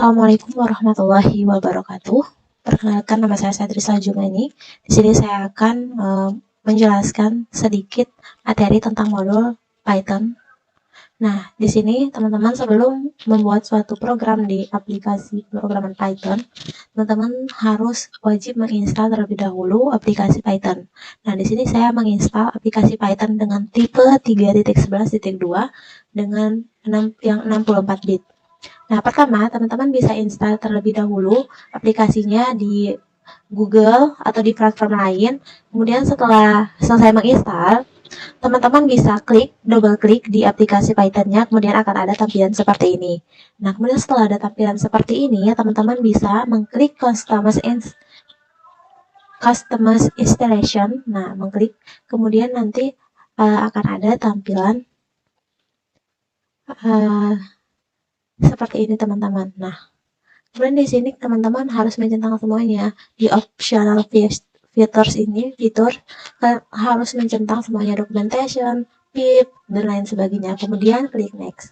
Assalamualaikum warahmatullahi wabarakatuh. Perkenalkan, nama saya Sadri Saljumani. Di sini saya akan menjelaskan sedikit materi tentang modul Python. Nah, di sini teman-teman sebelum membuat suatu program di aplikasi pemrograman Python, teman-teman harus wajib menginstal terlebih dahulu aplikasi Python. Nah, di sini saya menginstal aplikasi Python dengan tipe 3.11.2 dengan yang 64 bit. Nah, pertama, teman-teman bisa install terlebih dahulu aplikasinya di Google atau di platform lain. Kemudian setelah selesai menginstal, teman-teman bisa double klik di aplikasi Python-nya, kemudian akan ada tampilan seperti ini. Nah, kemudian setelah ada tampilan seperti ini, teman-teman bisa mengklik Customize Installation. Nah, mengklik, kemudian nanti akan ada tampilan seperti ini, teman-teman. Nah, kemudian di sini teman-teman harus mencentang semuanya. Di optional features ini, fitur harus mencentang semuanya, documentation, pip, dan lain sebagainya. Kemudian klik next.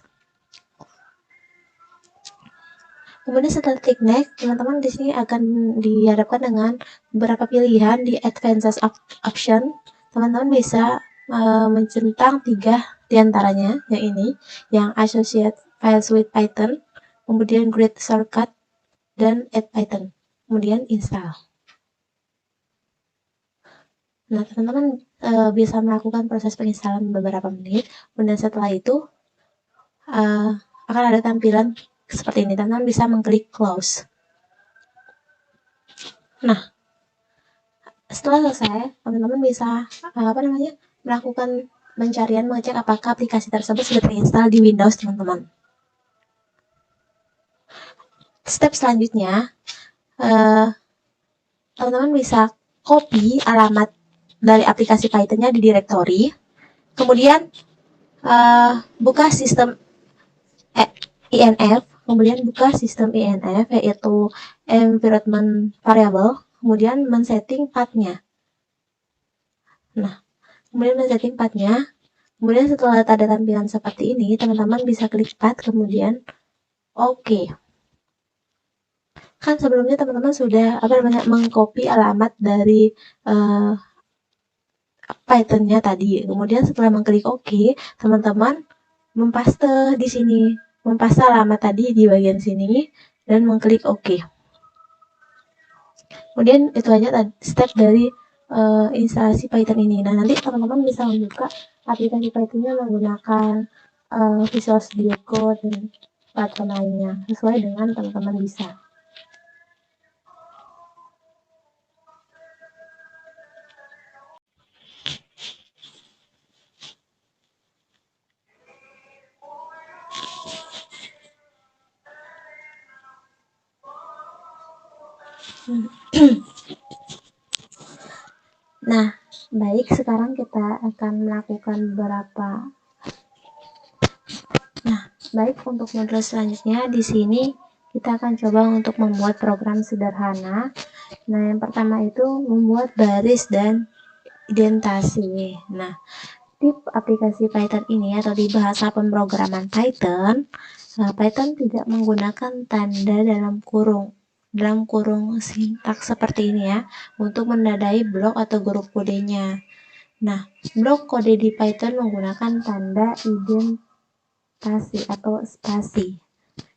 Kemudian setelah klik next, teman-teman di sini akan dihadapkan dengan beberapa pilihan di advanced option. Teman-teman bisa mencentang 3 diantaranya, yang ini, yang associate files with Python, kemudian create shortcut, dan add Python, kemudian install. Nah, teman-teman bisa melakukan proses penginstalan beberapa menit, kemudian setelah itu akan ada tampilan seperti ini. Teman-teman bisa mengklik close. Nah, setelah selesai, teman-teman bisa melakukan pencarian, mengecek apakah aplikasi tersebut sudah terinstall di Windows, teman-teman. Step selanjutnya, teman-teman bisa copy alamat dari aplikasi Python-nya di directory, kemudian buka sistem INF, kemudian buka sistem INF, yaitu environment variable, kemudian men-setting path-nya. Nah, kemudian men-setting path-nya, kemudian setelah ada tampilan seperti ini, teman-teman bisa klik path, kemudian OK. Kan sebelumnya teman-teman sudah mengcopy alamat dari Python-nya tadi. Kemudian setelah mengklik OK, teman-teman mempaste di sini, mempaste alamat tadi di bagian sini dan mengklik OK. Kemudian itu aja step dari instalasi Python ini. Nah, nanti teman-teman bisa membuka aplikasi Python-nya menggunakan Visual Studio Code dan platform lainnya sesuai dengan teman-teman bisa. Nah, baik, sekarang kita akan melakukan beberapa. Baik, untuk modul selanjutnya di sini kita akan coba untuk membuat program sederhana. Nah, yang pertama itu membuat baris dan indentasi. Nah, tip aplikasi Python ini atau di bahasa pemrograman Python, Python tidak menggunakan tanda dalam kurung sintaks seperti ini ya, untuk menandai blok atau huruf kodenya. Nah, blok kode di Python menggunakan tanda indentasi atau spasi.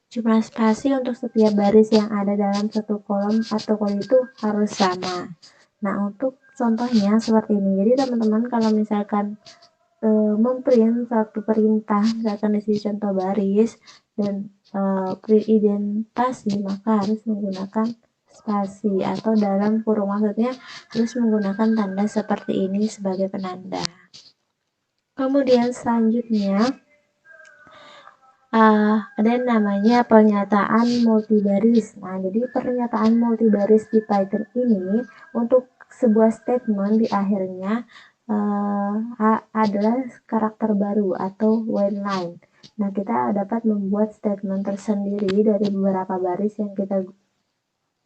Jumlah spasi untuk setiap baris yang ada dalam satu kolom atau kode itu harus sama. Nah, untuk contohnya seperti ini. Jadi teman-teman kalau misalkan memprint satu perintah, misalkan di sini contoh baris dan print indentasi, maka harus menggunakan spasi atau dalam kurung, maksudnya harus menggunakan tanda seperti ini sebagai penanda. Kemudian selanjutnya ada yang namanya pernyataan multibaris. Nah, jadi pernyataan multibaris di Python ini untuk sebuah statement di akhirnya adalah karakter baru atau while line. Nah, kita dapat membuat statement tersendiri dari beberapa baris yang kita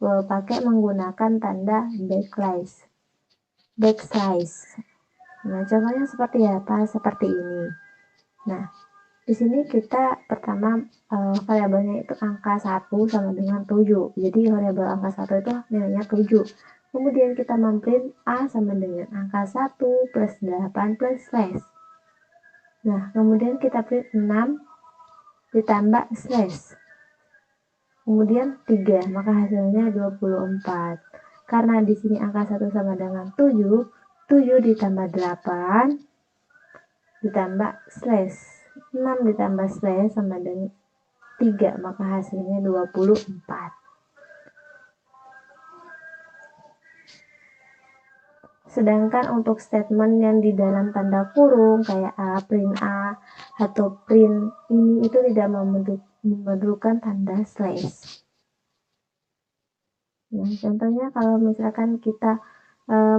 pakai menggunakan tanda backslice. Nah, contohnya seperti apa? Seperti ini. Nah, Di sini kita pertama variabelnya itu angka 1 sama dengan 7. Jadi variabel angka 1 itu nilainya 7. Kemudian kita memprint A sama dengan angka 1 plus 8 plus slash. Nah, kemudian kita print 6 ditambah slash. Kemudian 3, maka hasilnya 24. Karena di sini angka 1 sama dengan 7, 7 ditambah 8 ditambah slash. 6 ditambah slash sama dengan 3, maka hasilnya 24. Sedangkan untuk statement yang di dalam tanda kurung kayak print A atau print ini itu tidak memerlukan tanda slash. Nah, contohnya kalau misalkan kita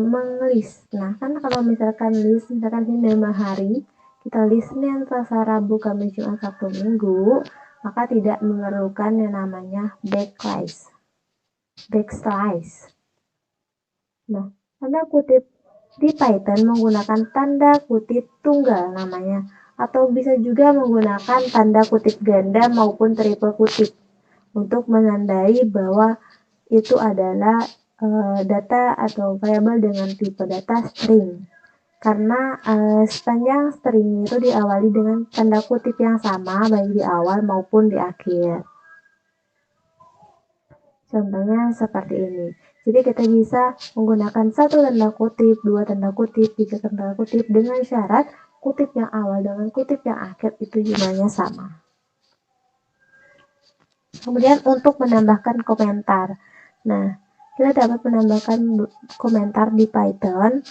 menglist. Nah, kan kalau misalkan list, misalkan ini 5 hari, kita list Senin, Selasa, Rabu, Kamis, Jumat, Sabtu, Minggu, maka tidak memerlukan yang namanya backslash. Nah, tanda kutip di Python menggunakan tanda kutip tunggal namanya, atau bisa juga menggunakan tanda kutip ganda maupun triple kutip untuk menandai bahwa itu adalah data atau variabel dengan tipe data string. Karena sepanjang string itu diawali dengan tanda kutip yang sama baik di awal maupun di akhir. Contohnya seperti ini. Jadi kita bisa menggunakan 1 tanda kutip, 2 tanda kutip, 3 tanda kutip dengan syarat kutip yang awal dengan kutip yang akhir itu jumlahnya sama. Kemudian untuk menambahkan komentar. Nah, kita dapat menambahkan komentar di Python.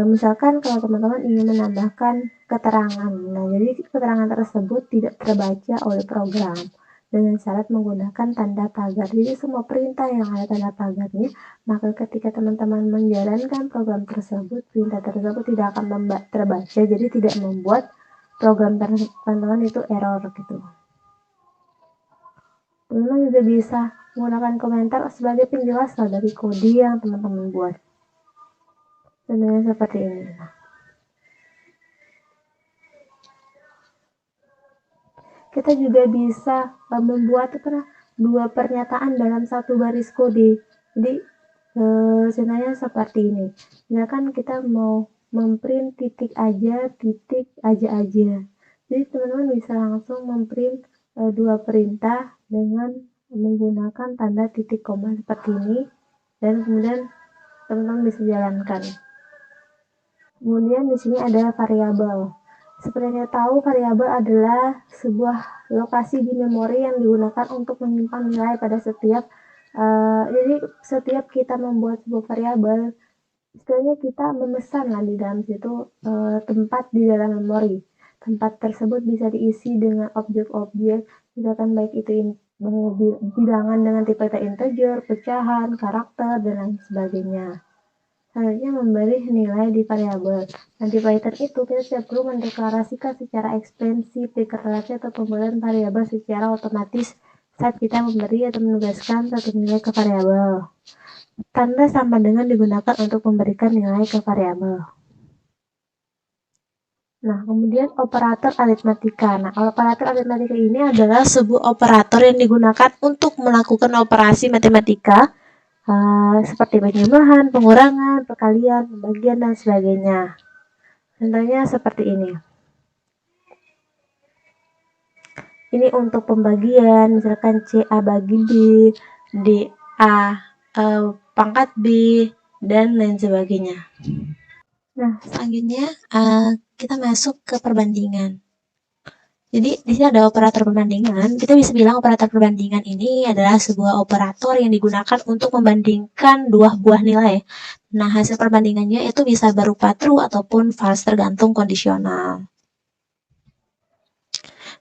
Misalkan kalau teman-teman ingin menambahkan keterangan. Nah, jadi keterangan tersebut tidak terbaca oleh program dengan syarat menggunakan tanda pagar. Jadi semua perintah yang ada tanda pagarnya, maka ketika teman-teman menjalankan program tersebut, perintah tersebut tidak akan terbaca, jadi tidak membuat program teman-teman itu error gitu. Teman-teman juga bisa menggunakan komentar sebagai penjelas dari kode yang teman-teman buat. Contohnya seperti ini. Kita juga bisa membuat dua pernyataan dalam satu baris kode. Jadi contohnya seperti ini. Misalkan kita mau memprint titik aja. Jadi teman-teman bisa langsung memprint dua perintah dengan menggunakan tanda titik koma seperti ini, dan kemudian teman-teman bisa jalankan. Kemudian di sini ada variabel. Seperti yang kita tahu, variabel adalah sebuah lokasi di memori yang digunakan untuk menyimpan nilai pada setiap jadi setiap kita membuat sebuah variabel, istilahnya kita memesan lah di dalam situ tempat di dalam memori. Tempat tersebut bisa diisi dengan objek-objek, misalkan baik itu bilangan dengan tipe integer, pecahan, karakter, dan lain sebagainya. Selanjutnya memberi nilai di variabel. Nah, di Python itu kita tidak perlu mendeklarasikan secara ekstensif deklarasi atau pemberian variabel secara otomatis saat kita memberi atau menugaskan satu nilai ke variabel. Tanda sama dengan digunakan untuk memberikan nilai ke variabel. Nah, kemudian operator aritmatika. Nah, operator aritmatika ini adalah sebuah operator yang digunakan untuk melakukan operasi matematika seperti penjumlahan, pengurangan, perkalian, pembagian, dan sebagainya. Contohnya seperti ini. Ini untuk pembagian, misalkan CA bagi B, DA pangkat B, dan lain sebagainya. Nah, selanjutnya kita masuk ke perbandingan. Jadi di sini ada operator perbandingan. Kita bisa bilang operator perbandingan ini adalah sebuah operator yang digunakan untuk membandingkan dua buah nilai. Nah, hasil perbandingannya itu bisa berupa true ataupun false tergantung kondisional.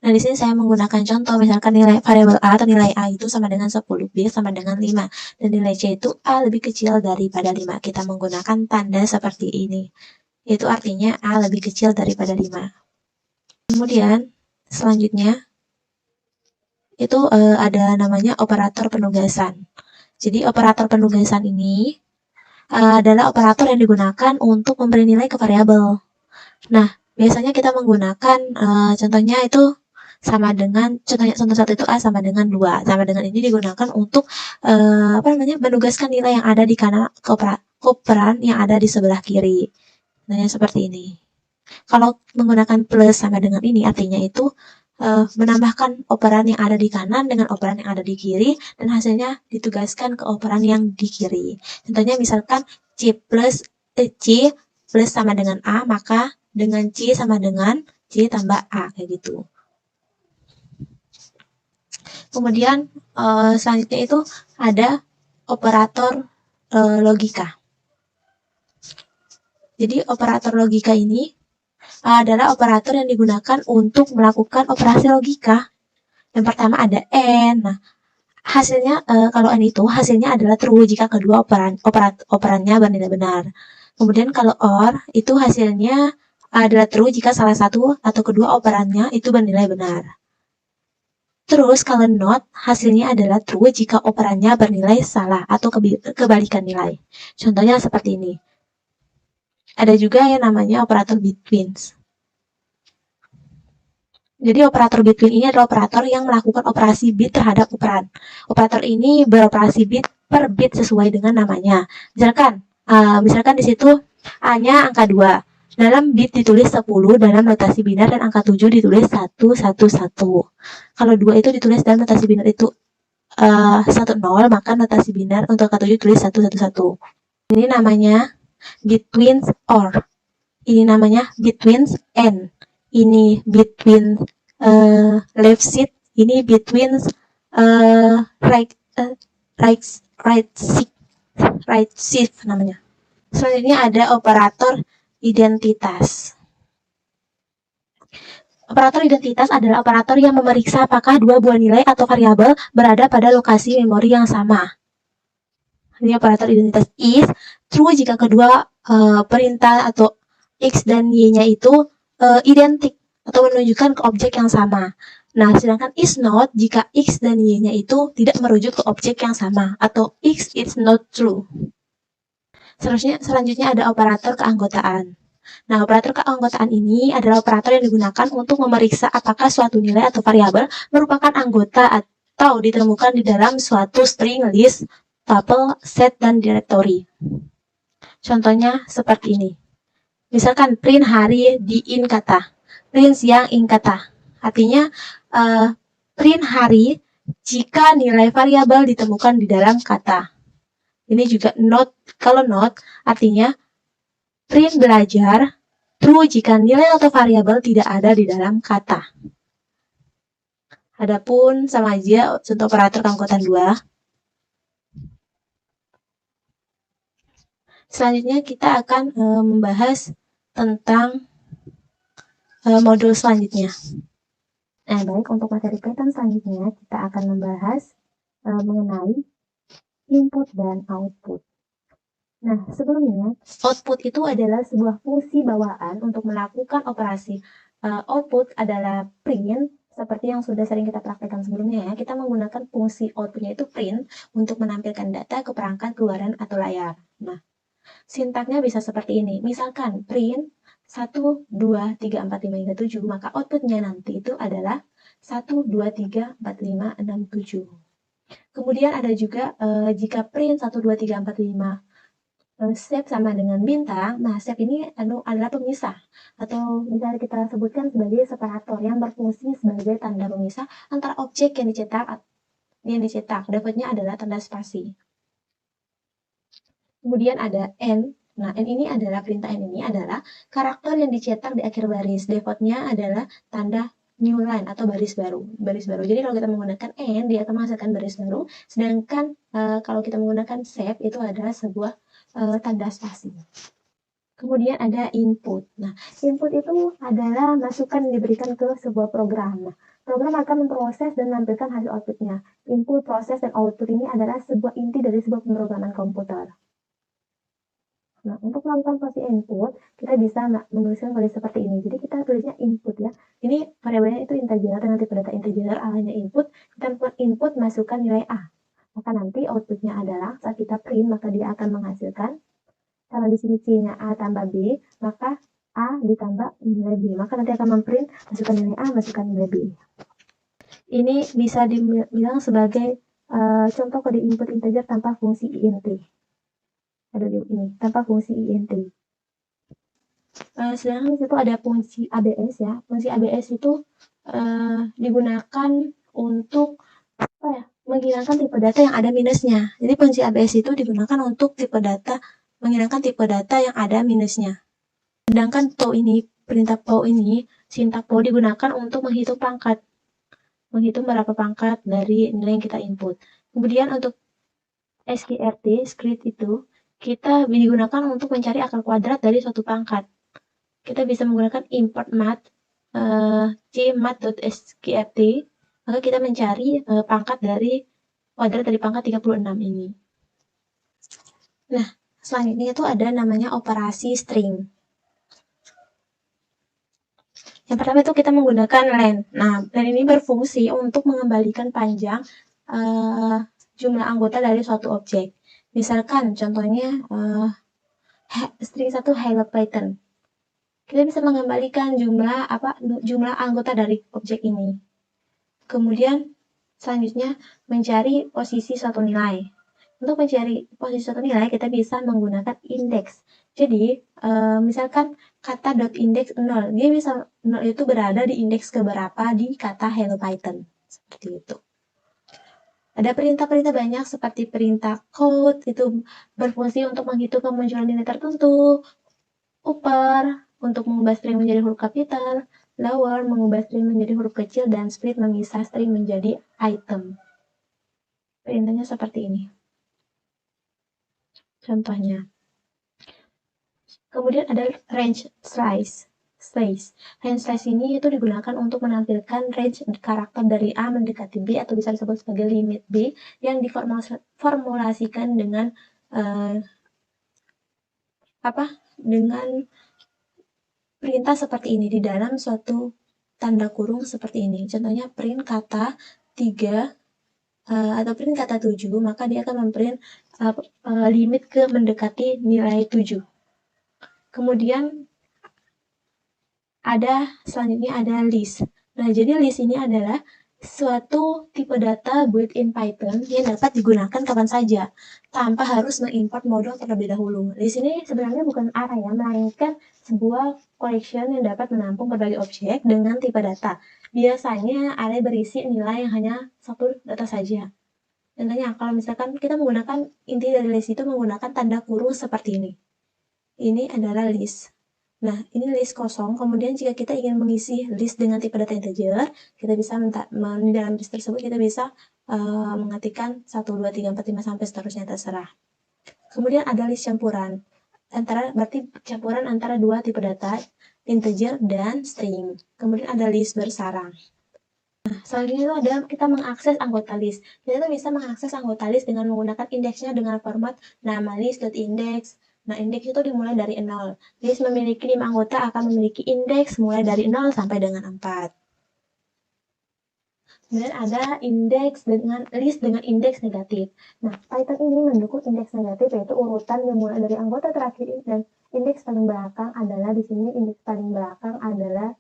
Nah, di sini saya menggunakan contoh, misalkan nilai variabel A atau nilai A itu sama dengan 10, B sama dengan 5, dan nilai C itu A lebih kecil daripada 5. Kita menggunakan tanda seperti ini. Itu artinya A lebih kecil daripada 5. Kemudian, selanjutnya, itu ada namanya operator penugasan. Jadi, operator penugasan ini adalah operator yang digunakan untuk memberi nilai ke variabel. Nah, biasanya kita menggunakan contohnya itu sama dengan contoh satu itu A sama dengan 2. Sama dengan ini digunakan untuk menugaskan nilai yang ada di kanan operan yang ada di sebelah kiri. Nah, seperti ini. Kalau menggunakan plus sama dengan ini artinya itu menambahkan operan yang ada di kanan dengan operan yang ada di kiri dan hasilnya ditugaskan ke operan yang di kiri. Contohnya misalkan C plus sama dengan A, maka dengan C sama dengan C tambah A, kayak gitu. Kemudian selanjutnya itu ada operator logika. Jadi operator logika ini adalah operator yang digunakan untuk melakukan operasi logika. Yang pertama ada AND. Nah, hasilnya kalau AND itu hasilnya adalah true jika kedua operannya bernilai benar. Kemudian kalau OR itu hasilnya adalah true jika salah satu atau kedua operannya itu bernilai benar. Terus kalau NOT hasilnya adalah true jika operannya bernilai salah atau kebalikan nilai. Contohnya seperti ini. Ada juga yang namanya operator between. Jadi operator between ini adalah operator yang melakukan operasi bit terhadap operan. Operator ini beroperasi bit per bit sesuai dengan namanya. Misalkan di situ A-nya angka 2. Dalam bit ditulis 10 dalam notasi binar dan angka 7 ditulis 111. Kalau 2 itu ditulis dalam notasi binar itu 10, maka notasi binar untuk angka 7 tulis 111. Ini namanya between OR. Ini namanya between AND. Ini between left shift, ini between right shift namanya. Selanjutnya ada operator identitas. Operator identitas adalah operator yang memeriksa apakah dua buah nilai atau variabel berada pada lokasi memori yang sama. Ini operator identitas is true jika kedua perintah atau X dan Y-nya itu identik atau menunjukkan ke objek yang sama. Nah, sedangkan is not jika X dan Y-nya itu tidak merujuk ke objek yang sama atau X is not true. Selanjutnya ada operator keanggotaan. Nah, operator keanggotaan ini adalah operator yang digunakan untuk memeriksa apakah suatu nilai atau variabel merupakan anggota atau ditemukan di dalam suatu string, list, tuple, set, dan directory. Contohnya seperti ini. Misalkan print hari di in kata, print siang in kata. Artinya print hari jika nilai variabel ditemukan di dalam kata. Ini juga not. Kalau not artinya print belajar true jika nilai atau variabel tidak ada di dalam kata. Adapun sama aja untuk operator keanggotaan 2. Selanjutnya kita akan membahas tentang modul selanjutnya. Nah, baik, untuk materi Python selanjutnya kita akan membahas mengenai input dan output. Nah, sebelumnya output itu adalah sebuah fungsi bawaan untuk melakukan operasi. Output adalah print, seperti yang sudah sering kita praktekkan sebelumnya ya. Kita menggunakan fungsi outputnya itu print untuk menampilkan data ke perangkat keluaran atau layar. Nah, sintaknya bisa seperti ini. Misalkan print 1, 2, 3, 4, 5, hingga 7, maka outputnya nanti itu adalah 1, 2, 3, 4, 5, 6, 7. Kemudian ada juga jika print 1, 2, 3, 4, 5, shape sama dengan bintang, nah shape ini adalah pemisah atau bisa kita sebutkan sebagai separator yang berfungsi sebagai tanda pemisah antara objek yang dicetak. Defaultnya adalah tanda spasi. Kemudian ada N. Nah, N ini adalah perintah N ini adalah karakter yang dicetak di akhir baris. Defaultnya adalah tanda new line atau baris baru. Jadi kalau kita menggunakan N, dia akan menghasilkan baris baru. Sedangkan kalau kita menggunakan shape, itu adalah sebuah tanda spasi. Kemudian ada input. Nah, input itu adalah masukan yang diberikan ke sebuah program. Nah, program akan memproses dan menampilkan hasil outputnya. Input, proses, dan output ini adalah sebuah inti dari sebuah pemrograman komputer. Nah, untuk melakukan proses input, kita bisa menuliskan variabel seperti ini. Jadi kita tulisnya input ya. Ini variabelnya itu integer dengan tipe data integer, A-nya input. Kita melakukan input masukkan nilai A. Maka nanti outputnya adalah saat kita print, maka dia akan menghasilkan. Karena di sini C-nya A tambah B, maka A ditambah nilai B. Maka nanti akan memprint masukkan nilai A, masukkan nilai B. Ini bisa dibilang sebagai contoh kode input integer tanpa fungsi int. Ada di ini, tanpa fungsi int. Sedangkan di situ ada fungsi ABS ya. Fungsi ABS itu digunakan untuk menghilangkan tipe data yang ada minusnya. Jadi fungsi ABS itu digunakan untuk menghilangkan tipe data yang ada minusnya. Sedangkan perintah POW ini, sintak POW digunakan untuk menghitung pangkat. Menghitung berapa pangkat dari nilai yang kita input. Kemudian untuk sqrt, script itu, kita digunakan untuk mencari akar kuadrat dari suatu pangkat. Kita bisa menggunakan import math, cmath.sqrt, maka kita mencari pangkat dari kuadrat dari pangkat 36 ini. Nah, selanjutnya itu ada namanya operasi string. Yang pertama itu kita menggunakan len. Nah, len ini berfungsi untuk mengembalikan panjang jumlah anggota dari suatu objek. Misalkan contohnya string 1 hello Python. Kita bisa mengembalikan jumlah anggota dari objek ini. Kemudian selanjutnya mencari posisi suatu nilai. Untuk mencari posisi suatu nilai kita bisa menggunakan indeks. Jadi misalkan kata .index 0, dia bisa 0 itu berada di indeks keberapa di kata hello Python. Seperti itu. Ada perintah-perintah banyak seperti perintah code, itu berfungsi untuk menghitung kemunculan nilai tertentu, upper untuk mengubah string menjadi huruf kapital, lower mengubah string menjadi huruf kecil, dan split memisah string menjadi item. Perintahnya seperti ini. Contohnya. Kemudian ada range slice. Range slice ini itu digunakan untuk menampilkan range karakter dari A mendekati B atau bisa disebut sebagai limit B yang diformulasikan dengan dengan perintah seperti ini di dalam suatu tanda kurung seperti ini. Contohnya print kata 3 atau print kata 7, maka dia akan memprint limit ke mendekati nilai 7. Kemudian selanjutnya ada list. Nah, jadi list ini adalah suatu tipe data built-in Python yang dapat digunakan kapan saja, tanpa harus mengimport modul terlebih dahulu. List ini sebenarnya bukan array ya, melainkan sebuah collection yang dapat menampung berbagai objek dengan tipe data. Biasanya array berisi nilai yang hanya satu data saja. Contohnya, kalau misalkan kita menggunakan inti dari list itu menggunakan tanda kurung seperti ini. Ini adalah list. Nah, ini list kosong. Kemudian jika kita ingin mengisi list dengan tipe data integer, kita bisa di dalam list tersebut kita bisa mengetikkan 1, 2, 3, 4, 5 sampai seterusnya, terserah. Kemudian ada list campuran. Berarti campuran antara dua tipe data, integer dan string. Kemudian ada list bersarang. Nah, selanjutnya itu ada kita mengakses anggota list. Kita itu bisa mengakses anggota list dengan menggunakan indeksnya dengan format nama list.index. Nah, indeks itu dimulai dari 0. List memiliki 5 anggota akan memiliki indeks mulai dari 0 sampai dengan 4. Kemudian ada list dengan indeks negatif. Nah, Python ini mendukung indeks negatif, yaitu urutan yang mulai dari anggota terakhir dan indeks paling belakang adalah di sini indeks paling belakang adalah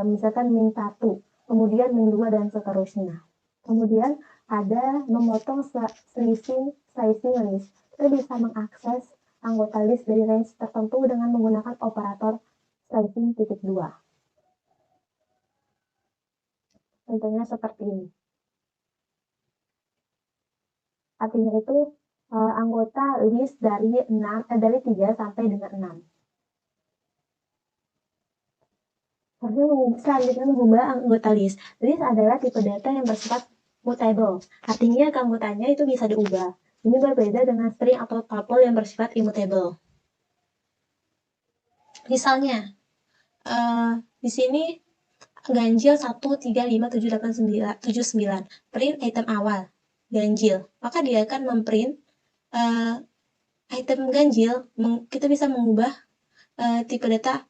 misalkan min 1, kemudian min 2 dan seterusnya. Kemudian ada memotong slicing list. Kita bisa mengakses anggota list dari range tertentu dengan menggunakan operator slicing titik 2. Contohnya seperti ini. Artinya itu anggota list dari 3 sampai dengan 6. Selanjutnya mengubah anggota list. List adalah tipe data yang bersifat mutable. Artinya keanggotaannya itu bisa diubah. Ini berbeda dengan string atau tuple yang bersifat immutable. Misalnya, di sini ganjil 1357879 print item awal ganjil, maka dia akan memprint item ganjil. Kita bisa mengubah tipe data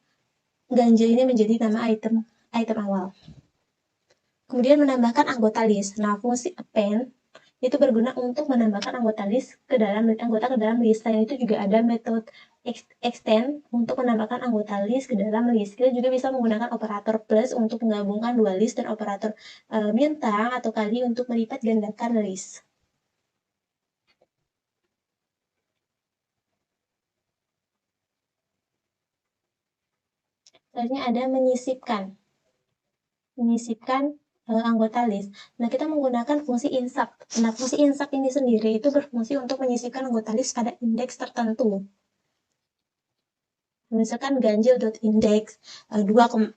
ganjil ini menjadi nama item awal. Kemudian menambahkan anggota list. Nah, fungsi append itu berguna untuk menambahkan anggota ke dalam list. Selain itu juga ada metode extend untuk menambahkan anggota list ke dalam list. Kita juga bisa menggunakan operator plus untuk menggabungkan dua list dan operator bintang atau kali untuk melipat gandakan list. Selanjutnya ada menyisipkan anggota list. Nah, kita menggunakan fungsi insert. Nah, fungsi insert ini sendiri itu berfungsi untuk menyisipkan anggota list pada indeks tertentu. Misalkan ganjil.index 2,9,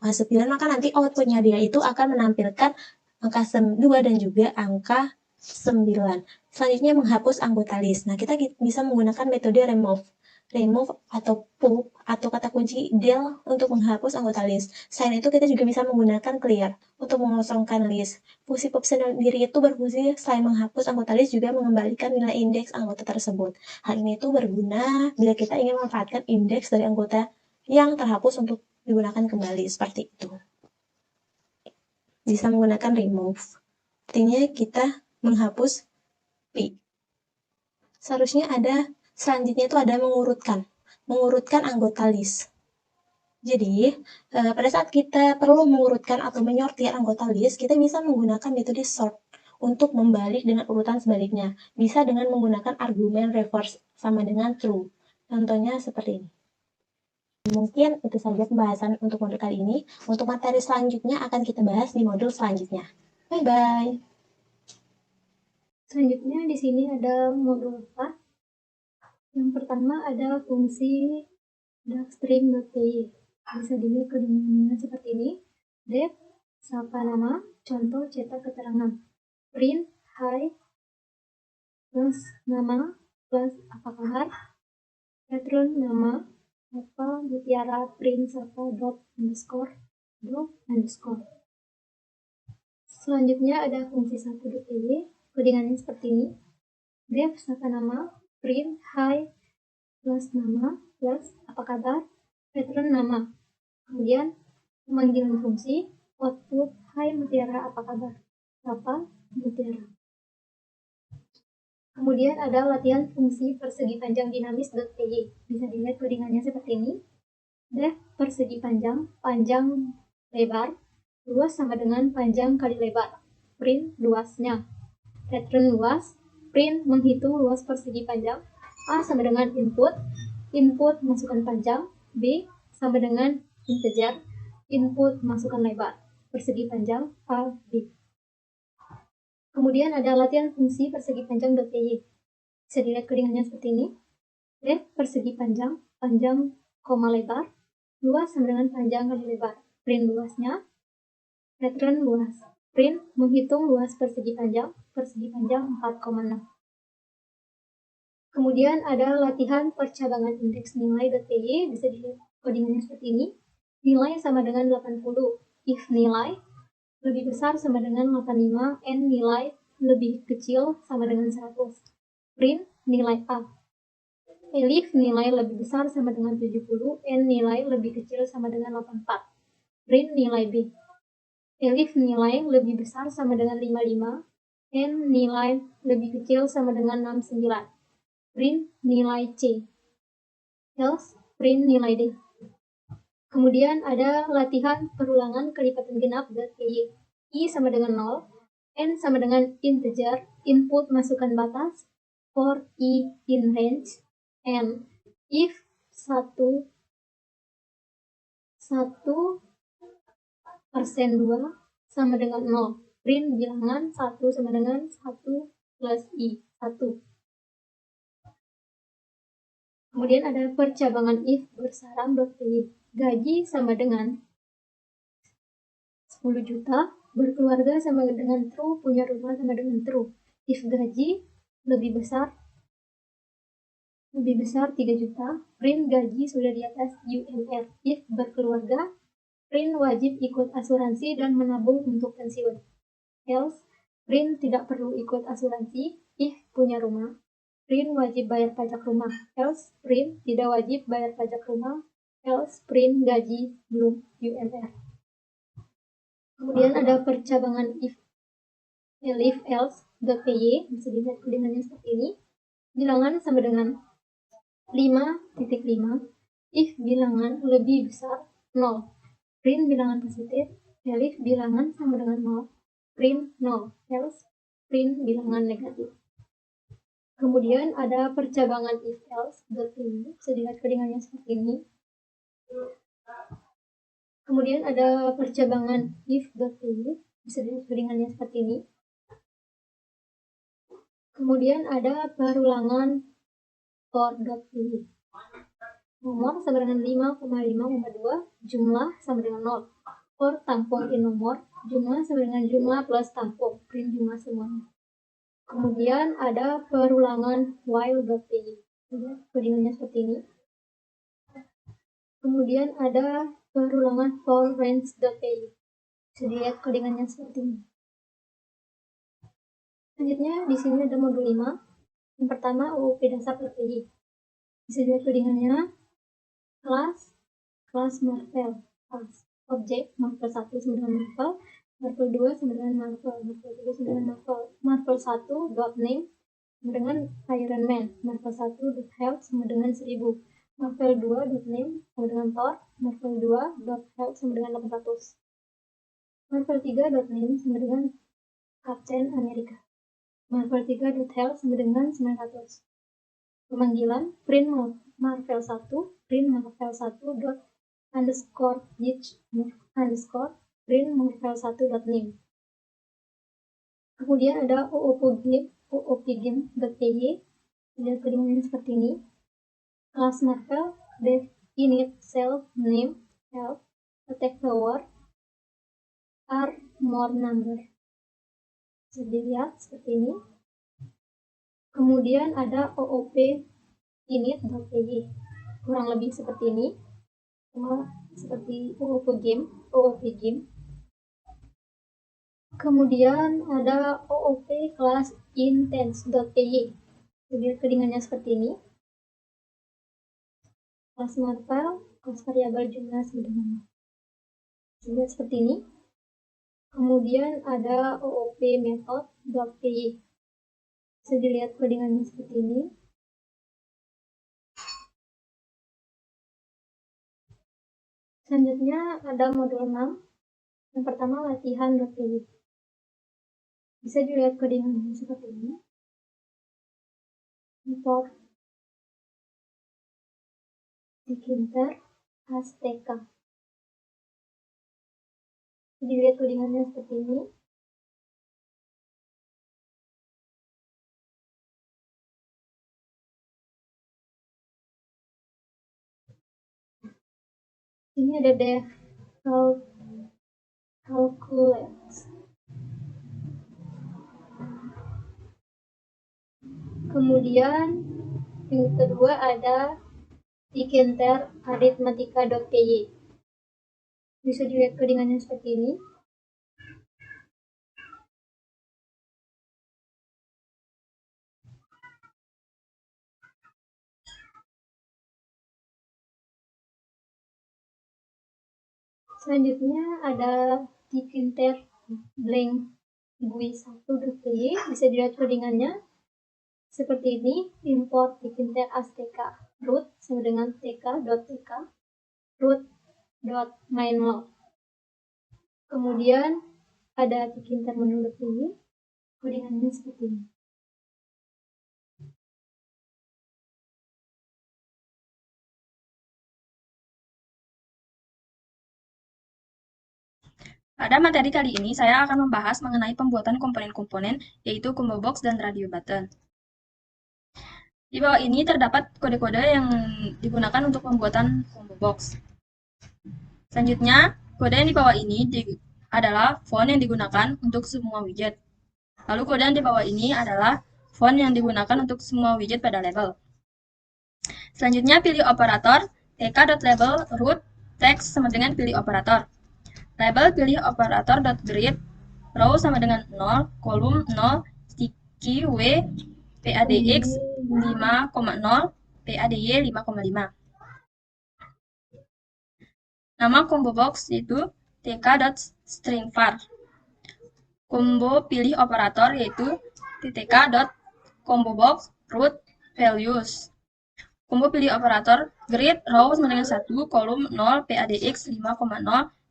maka nanti outputnya dia itu akan menampilkan angka 2 dan juga angka 9. Selanjutnya menghapus anggota list. Nah, kita bisa menggunakan metode remove atau pop atau kata kunci del untuk menghapus anggota list. Selain itu kita juga bisa menggunakan clear untuk mengosongkan list. Fungsi pop sendiri itu berfungsi selain menghapus anggota list juga mengembalikan nilai indeks anggota tersebut. Hal ini itu berguna bila kita ingin memanfaatkan indeks dari anggota yang terhapus untuk digunakan kembali seperti itu. Bisa menggunakan remove. Artinya kita menghapus P. Seharusnya selanjutnya itu ada mengurutkan anggota list. Jadi, pada saat kita perlu mengurutkan atau menyortir anggota list, kita bisa menggunakan metode sort untuk membalik dengan urutan sebaliknya. Bisa dengan menggunakan argumen reverse sama dengan true. Contohnya seperti ini. Mungkin itu saja pembahasan untuk modul kali ini. Untuk materi selanjutnya akan kita bahas di modul selanjutnya. Bye-bye. Selanjutnya di sini ada modul 4. Yang pertama ada fungsi string.py. Bisa dilihat kodenya seperti ini. Def, sapa nama, contoh cetak keterangan. Print, hi, plus nama, plus apa kabar. Patron nama, apa, mutiara, print, sapa, dot, underscore, dot, underscore. Selanjutnya ada fungsi 1.py. Kodingannya seperti ini. Def, sapa nama, print, hi, plus nama, plus apa kabar, patron nama. Kemudian pemanggilan fungsi output hai mutiara apa kabar, apa mutiara. Kemudian ada latihan fungsi persegi panjang dinamis.py. Bisa dilihat kodingannya seperti ini. Def persegi panjang, panjang lebar, luas sama dengan panjang kali lebar. Print luasnya. Patron luas, print menghitung luas persegi panjang. A sama dengan input masukkan panjang. B sama dengan integer, input masukkan lebar. Persegi panjang A, B. Kemudian ada latihan fungsi persegi panjang.py. Bisa dilihat kodingannya seperti ini. Def persegi panjang, panjang, koma lebar, luas sama dengan panjang kali lebar. Print luasnya. Patron luas. Print menghitung luas persegi panjang 4,6. Kemudian ada latihan percabangan indeks nilai.py. Bisa dilihat kodingannya seperti ini. Nilai sama dengan 80. If nilai lebih besar sama dengan 85, n nilai lebih kecil sama dengan 100. Print nilai A. Elif nilai lebih besar sama dengan 70, n nilai lebih kecil sama dengan 84. Print nilai B. Elif nilai lebih besar sama dengan 55, n nilai lebih kecil sama dengan 69. Print nilai C. Else, print nilai D. Kemudian ada latihan perulangan kelipatan genap.py. I sama dengan 0, n sama dengan integer, input masukkan batas, for I in range, and if 1% 2 sama dengan 0. Print bilangan 1 sama dengan 1 plus I, 1. Kemudian ada percabangan if bersarang.py. Gaji sama dengan 10 juta, berkeluarga sama dengan true, punya rumah sama dengan true. If gaji lebih besar 3 juta, print gaji sudah di atas UMR. If berkeluarga, print wajib ikut asuransi dan menabung untuk pensiun. Else, print tidak perlu ikut asuransi. If punya rumah, print wajib bayar pajak rumah. Else, print tidak wajib bayar pajak rumah. Else, print gaji belum UMR. Kemudian ada percabangan if. elif else.py, bisa dilihat kodinya seperti ini. Bilangan sama dengan 5.5 if bilangan lebih besar 0. Print bilangan positif, elif bilangan sama dengan 0, print 0, else print bilangan negatif. Kemudian ada percabangan if else.py, bisa dilihat kodinya seperti ini. Kemudian ada percabangan if.py, bisa dilihat kodinya seperti ini. Kemudian ada perulangan for.py. Nomor sama dengan 5,5, jumlah sama dengan 0. For tampung in nomor, jumlah sama dengan jumlah plus tampung, print jumlah semuanya. Kemudian ada perulangan while.py, kodinya seperti ini. Kemudian ada perulangan for range.py, bisa dilihat kodinya seperti ini. Selanjutnya di sini ada modul 5. Yang pertama UUP dasar.py, bisa dilihat kodinya. Kelas Marvel, kelas objek Marvel 1 sama dengan Marvel, Marvel 2 sama dengan Marvel, Marvel 3 sama dengan Marvel, Marvel 1 dot name sama dengan Iron Man, Marvel 1 dot health sama dengan 1000, Marvel 2 dot name sama dengan Thor, Marvel 2 dot health sama dengan 800, Marvel 3 dot name sama dengan Captain America, Marvel 3 dot health sama dengan 900. Pemanggilan print Marvel 1, print Marvel 1 dot underscore each underscore print Marvel 1 dot name. Kemudian ada oopgame.py, lihat kodinya seperti ini. Kelas Marvel def init self name health attack power armor number, bisa dilihat seperti ini. Kemudian ada OOP init.py, kurang lebih seperti ini, sama seperti OOP game. Kemudian ada OOP kelas intense.py, lihat kodinya seperti ini. Kelas Marvel, kelas variabel jumlah sama lihat seperti ini. Kemudian ada OOP method.py, bisa dilihat kodinya seperti ini. Selanjutnya ada modul 6. Yang pertama latihan.py, bisa dilihat kodinya seperti ini. Import Tkinter Azteca, dilihat kodinya seperti ini. Ini ada def calculate. Kemudian yang kedua ada Tkinter arithmetica.py, bisa dilihat kodinya seperti ini. Selanjutnya ada Tkinter blank GUI1.py, bisa dilihat kodinya seperti ini. Import Tkinter Azteca root sama dengan tk.tk root.mainlog. Kemudian ada Tkinter menu.py, kodinya seperti ini. Pada materi kali ini, saya akan membahas mengenai pembuatan komponen-komponen, yaitu combo box dan radio button. Di bawah ini terdapat kode-kode yang digunakan untuk pembuatan combo box. Selanjutnya, kode yang di bawah ini adalah font yang digunakan untuk semua widget. Lalu kode yang di bawah ini adalah font yang digunakan untuk semua widget pada label. Selanjutnya, pilih operator tk.label root text sama dengan pilih operator. Label pilih operator.grid, row sama dengan 0, kolom 0, sticky w, padx 5,0, pady 5,5. Nama combo box itu tk.stringvar. combo pilih operator yaitu ttk.combobox root values. Combo pilih operator grid row sama dengan 1, kolom 0, PADX 5,0,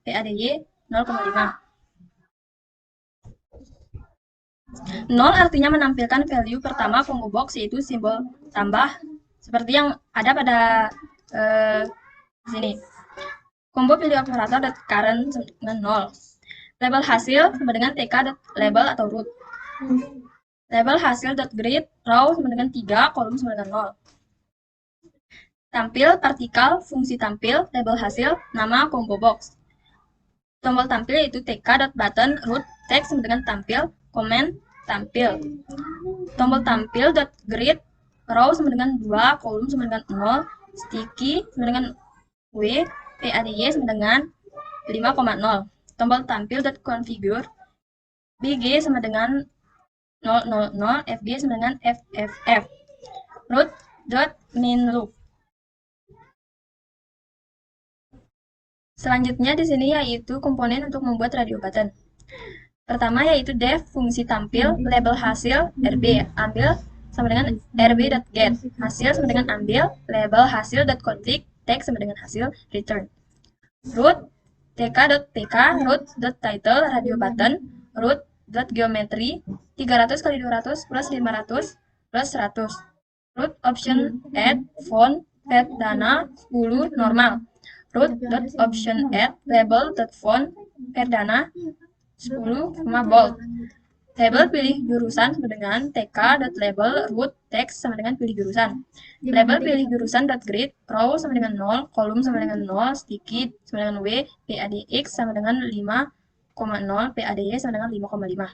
PADY 0,5. 0 artinya menampilkan value pertama combo box yaitu simbol tambah seperti yang ada pada sini. Combo pilih operator current dengan 0. Label hasil sama dengan tk.label atau root. Label hasil.grid row sama dengan 3, kolom sama dengan 0. Tampil partikel, fungsi tampil, label hasil, nama combo box. Tombol tampil yaitu tk.button root text sama dengan tampil, comment tampil. Tombol tampil .grid row sama dengan 2, kolom sama dengan 0, sticky sama dengan w, PADY sama dengan 5,0. Tombol tampil .configure bg sama dengan 000, fg sama dengan fff. Root.main loop. Selanjutnya di sini yaitu komponen untuk membuat radio button. Pertama yaitu def fungsi tampil, label hasil, rb, ambil sama dengan rb.get, hasil sama dengan ambil, label hasil.config, text sama dengan hasil, return. Root, tk.pk, root.title, radio button, root.geometry, 300 x 200 plus 500 plus 100. Root option add, font, fat dana, 10, normal. Root.option add, label.font, verdana, 10, bold. Label pilih jurusan sama dengan tk.label root text sama dengan pilih jurusan. Label pilih jurusan.grid row sama dengan 0, kolom sama dengan 0, sticky sama dengan w, PADX sama dengan 5,0, PADY sama dengan 5,5.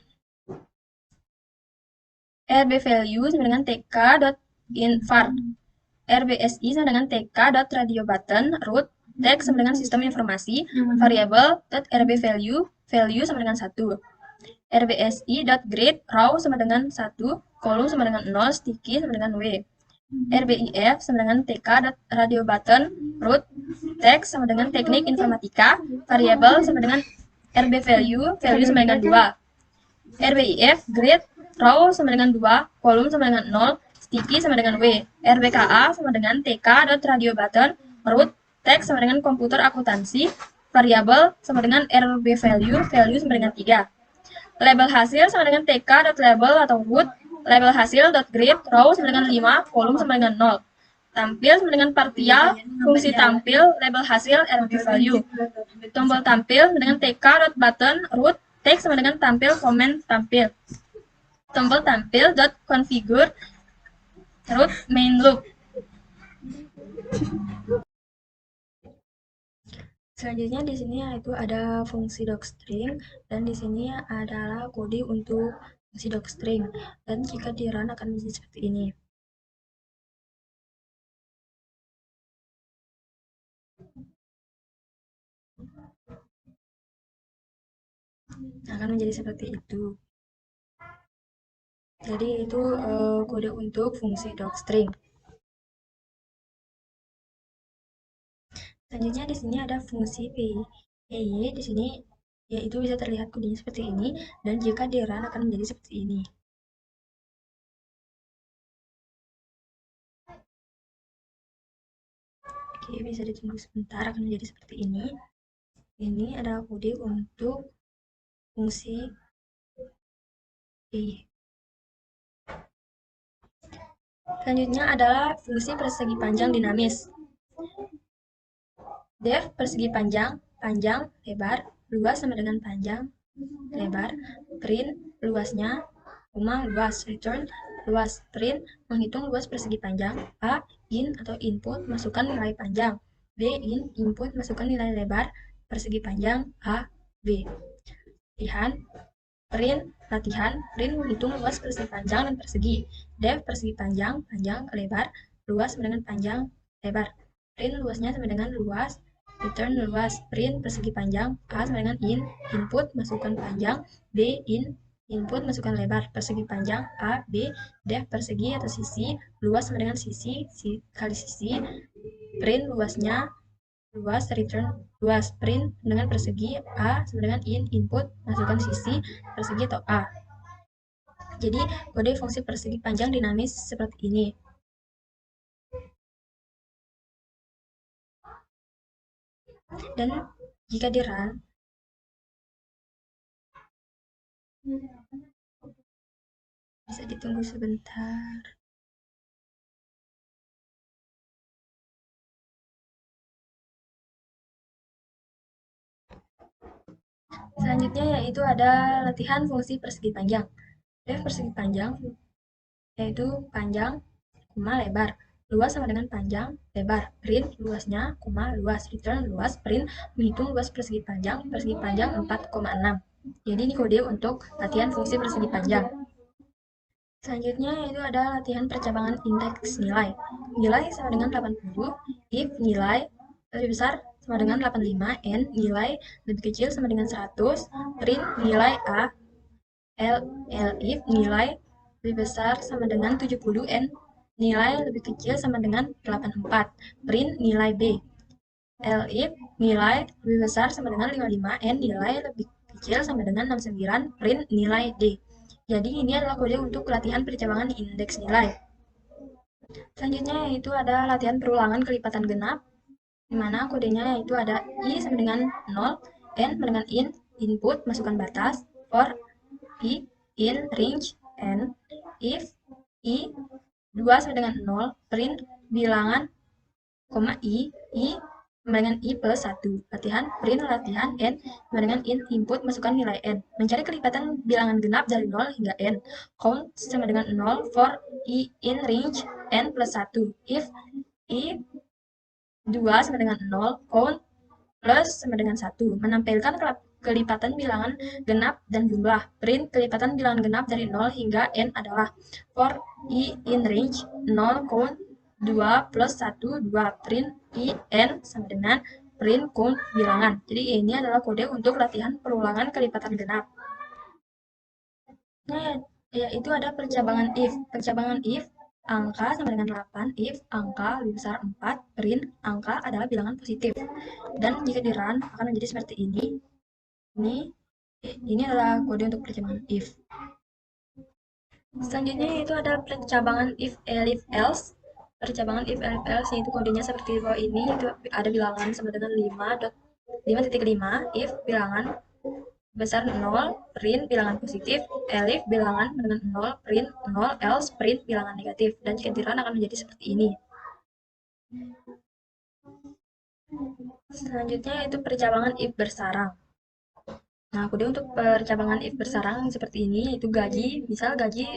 RB value sama dengan tk.invar. RBSI sama dengan tk.radio button root text sama dengan sistem informasi, variable.rb value sama dengan 1. rbsi.grid row sama dengan 1, kolom sama dengan 0, sticky sama dengan w. rbif sama dengan tk.radio button root text sama dengan teknik informatika, variable sama dengan rb value sama dengan 2. rbif grid row sama dengan 2, kolom sama dengan 0, sticky sama dengan w. rbka sama dengan tk.radio button root text sama dengan komputer akuntansi, variabel sama dengan rb value sama dengan 3. Label hasil sama dengan tk.label atau root, label hasil.grid row sama dengan 5, kolom sama dengan 0. Tampil sama dengan partial, fungsi tampil, label hasil, rb value. Tombol tampil sama dengan tk.button root text sama dengan tampil, comment tampil. Tombol tampil.configure root main loop. Selanjutnya di sini yaitu ada fungsi docstring dan di sini adalah kode untuk fungsi docstring dan jika di run akan menjadi seperti ini. Akan menjadi seperti itu. Jadi itu kode untuk fungsi docstring. Selanjutnya di sini ada fungsi PY di sini yaitu bisa terlihat kodenya seperti ini dan jika di run akan menjadi seperti ini. Oke, bisa ditunggu sebentar akan menjadi seperti ini. Ini adalah kode untuk fungsi PY. Selanjutnya adalah fungsi persegi panjang dinamis. Def persegi panjang, panjang, lebar, luas sama dengan panjang, lebar, print, luasnya, luas, return, luas, print, menghitung luas persegi panjang, A, in atau input, masukkan nilai panjang, B, in, input, masukkan nilai lebar, persegi panjang, A, B. Latihan, print, menghitung luas persegi panjang dan persegi, def persegi panjang, panjang, lebar, luas sama dengan panjang, lebar, print, luasnya sama dengan luas, return luas, print persegi panjang, A sama dengan in, input masukkan panjang, B in, input masukkan lebar, persegi panjang, A, B, def persegi atau sisi, luas sama dengan sisi, kali sisi, print luasnya, luas, return luas, print dengan persegi A sama dengan input, masukkan sisi persegi atau A. Jadi kode fungsi persegi panjang dinamis seperti ini. Dan jika di run, bisa ditunggu sebentar. Selanjutnya yaitu ada latihan fungsi persegi panjang. Def persegi panjang yaitu panjang, lebar. Luas sama dengan panjang, lebar. Print luasnya, luas. Return luas, print menghitung luas persegi panjang 4,6. Jadi ini kode untuk latihan fungsi persegi panjang. Selanjutnya yaitu ada latihan percabangan indeks nilai. Nilai sama dengan 80, if nilai lebih besar sama dengan 85, n nilai lebih kecil sama dengan 100, print nilai A, if nilai lebih besar sama dengan 70, n nilai lebih kecil sama dengan 84, print nilai B, if nilai lebih besar sama dengan 55, n nilai lebih kecil sama dengan 69, print nilai D. Jadi ini adalah kode untuk latihan percabangan indeks nilai. Selanjutnya yaitu ada latihan perulangan kelipatan genap, di mana kodenya yaitu ada I sama dengan 0, N sama dengan input, masukkan batas, for I in range N, if I 2 sama dengan 0, print bilangan, I sama dengan I plus 1. Latihan, print latihan N sama dengan input, masukkan nilai N. Mencari kelipatan bilangan genap dari 0 hingga N. Count sama dengan 0 for I in range N plus 1. If I 2 sama dengan 0, count plus sama dengan 1. Menampilkan kelipatan bilangan genap dan jumlah. Print kelipatan bilangan genap dari 0 hingga N adalah for I in range 0, count 2 plus 1, 2. Print I N sama dengan print count bilangan. Jadi ini adalah kode untuk latihan perulangan kelipatan genap. Nah, yaitu ada percabangan if. Percabangan if angka sama dengan 8, if angka lebih besar 4, print angka adalah bilangan positif. Dan jika di run akan menjadi seperti ini. Ini adalah kode untuk percabangan if. Selanjutnya yaitu ada percabangan if elif else. Percabangan if elif else yaitu kodenya seperti di bawah ini, itu ada bilangan sama dengan 5.5 if bilangan besar 0, print bilangan positif, elif bilangan dengan 0, print 0, else print bilangan negatif. Dan jika di run akan menjadi seperti ini. Selanjutnya yaitu percabangan if bersarang. Nah, kode untuk percabangan if bersarang seperti ini, yaitu gaji, misal gaji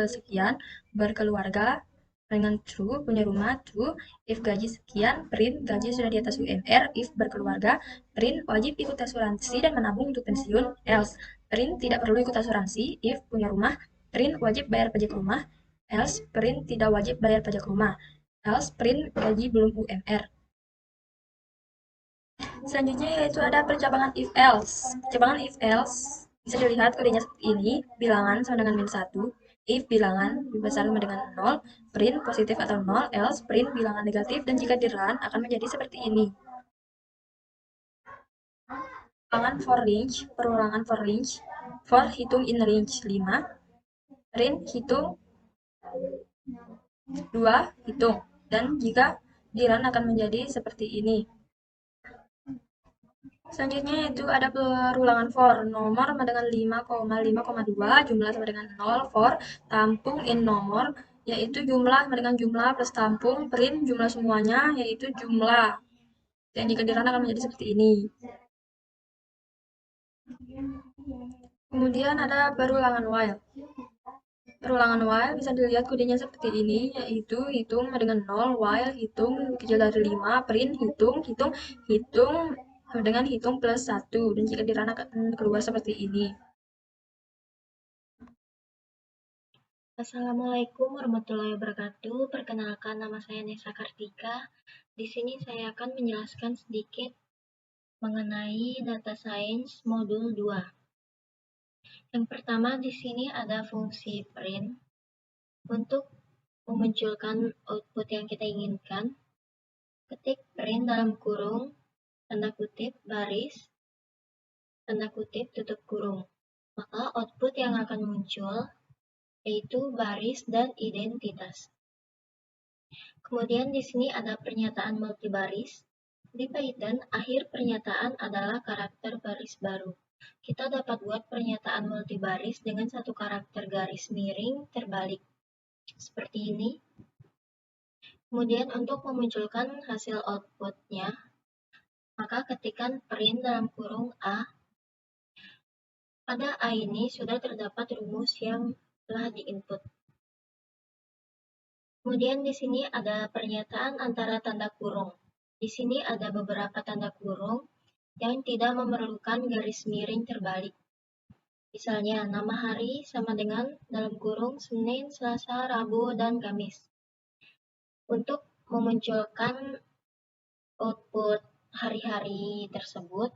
sekian, berkeluarga dengan true, punya rumah true, if gaji sekian, print gaji sudah di atas UMR, if berkeluarga, print wajib ikut asuransi dan menabung untuk pensiun, else print tidak perlu ikut asuransi, if punya rumah, print wajib bayar pajak rumah, else print tidak wajib bayar pajak rumah, else print gaji belum UMR. Selanjutnya yaitu ada percabangan if else. Percabangan if else bisa dilihat kodenya seperti ini, bilangan sama dengan -1, if bilangan lebih besar sama dengan 0, print positif atau 0, else print bilangan negatif, dan jika di run akan menjadi seperti ini. Perulangan for range, for hitung in range 5, print hitung 2, hitung, dan jika di run akan menjadi seperti ini. Selanjutnya yaitu ada perulangan for, nomor sama dengan 5,5,2, jumlah sama dengan 0, for tampung in nomor, yaitu jumlah sama dengan jumlah plus tampung, print jumlah semuanya, yaitu jumlah. Dan jika di run akan menjadi seperti ini. Kemudian ada perulangan while. Perulangan while bisa dilihat kodenya seperti ini, yaitu hitung sama dengan 0, while hitung kecil dari 5, print hitung dengan hitung plus 1, dan jika di run akan keluar seperti ini. Assalamualaikum warahmatullahi wabarakatuh. Perkenalkan, nama saya Nesa Kartika. Di sini saya akan menjelaskan sedikit mengenai data science modul 2. Yang pertama di sini ada fungsi print. Untuk memunculkan output yang kita inginkan, ketik print dalam kurung tanda kutip, baris, tanda kutip, tutup kurung. Maka output yang akan muncul yaitu baris dan identitas. Kemudian di sini ada pernyataan multibaris. Di Python, akhir pernyataan adalah karakter baris baru. Kita dapat buat pernyataan multibaris dengan satu karakter garis miring terbalik. Seperti ini. Kemudian untuk memunculkan hasil outputnya, maka ketikkan print dalam kurung A. Pada A ini sudah terdapat rumus yang telah diinput. Kemudian di sini ada pernyataan antara tanda kurung. Di sini ada beberapa tanda kurung yang tidak memerlukan garis miring terbalik. Misalnya, nama hari sama dengan dalam kurung Senin, Selasa, Rabu, dan Kamis. Untuk memunculkan output hari-hari tersebut,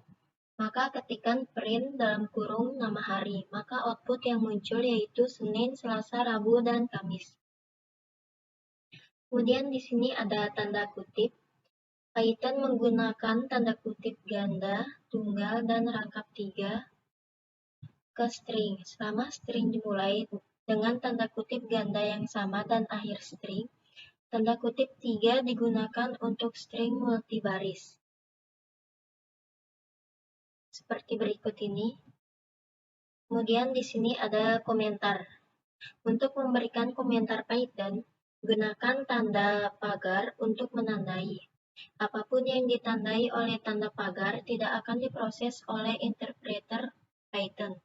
maka ketikkan print dalam kurung nama hari. Maka output yang muncul yaitu Senin, Selasa, Rabu, dan Kamis. Kemudian di sini ada tanda kutip. Python menggunakan tanda kutip ganda, tunggal, dan rangkap 3 ke string. Selama string dimulai dengan tanda kutip ganda yang sama dan akhir string, tanda kutip 3 digunakan untuk string multibaris. Seperti berikut ini. Kemudian di sini ada komentar. Untuk memberikan komentar Python, gunakan tanda pagar untuk menandai. Apapun yang ditandai oleh tanda pagar tidak akan diproses oleh interpreter Python.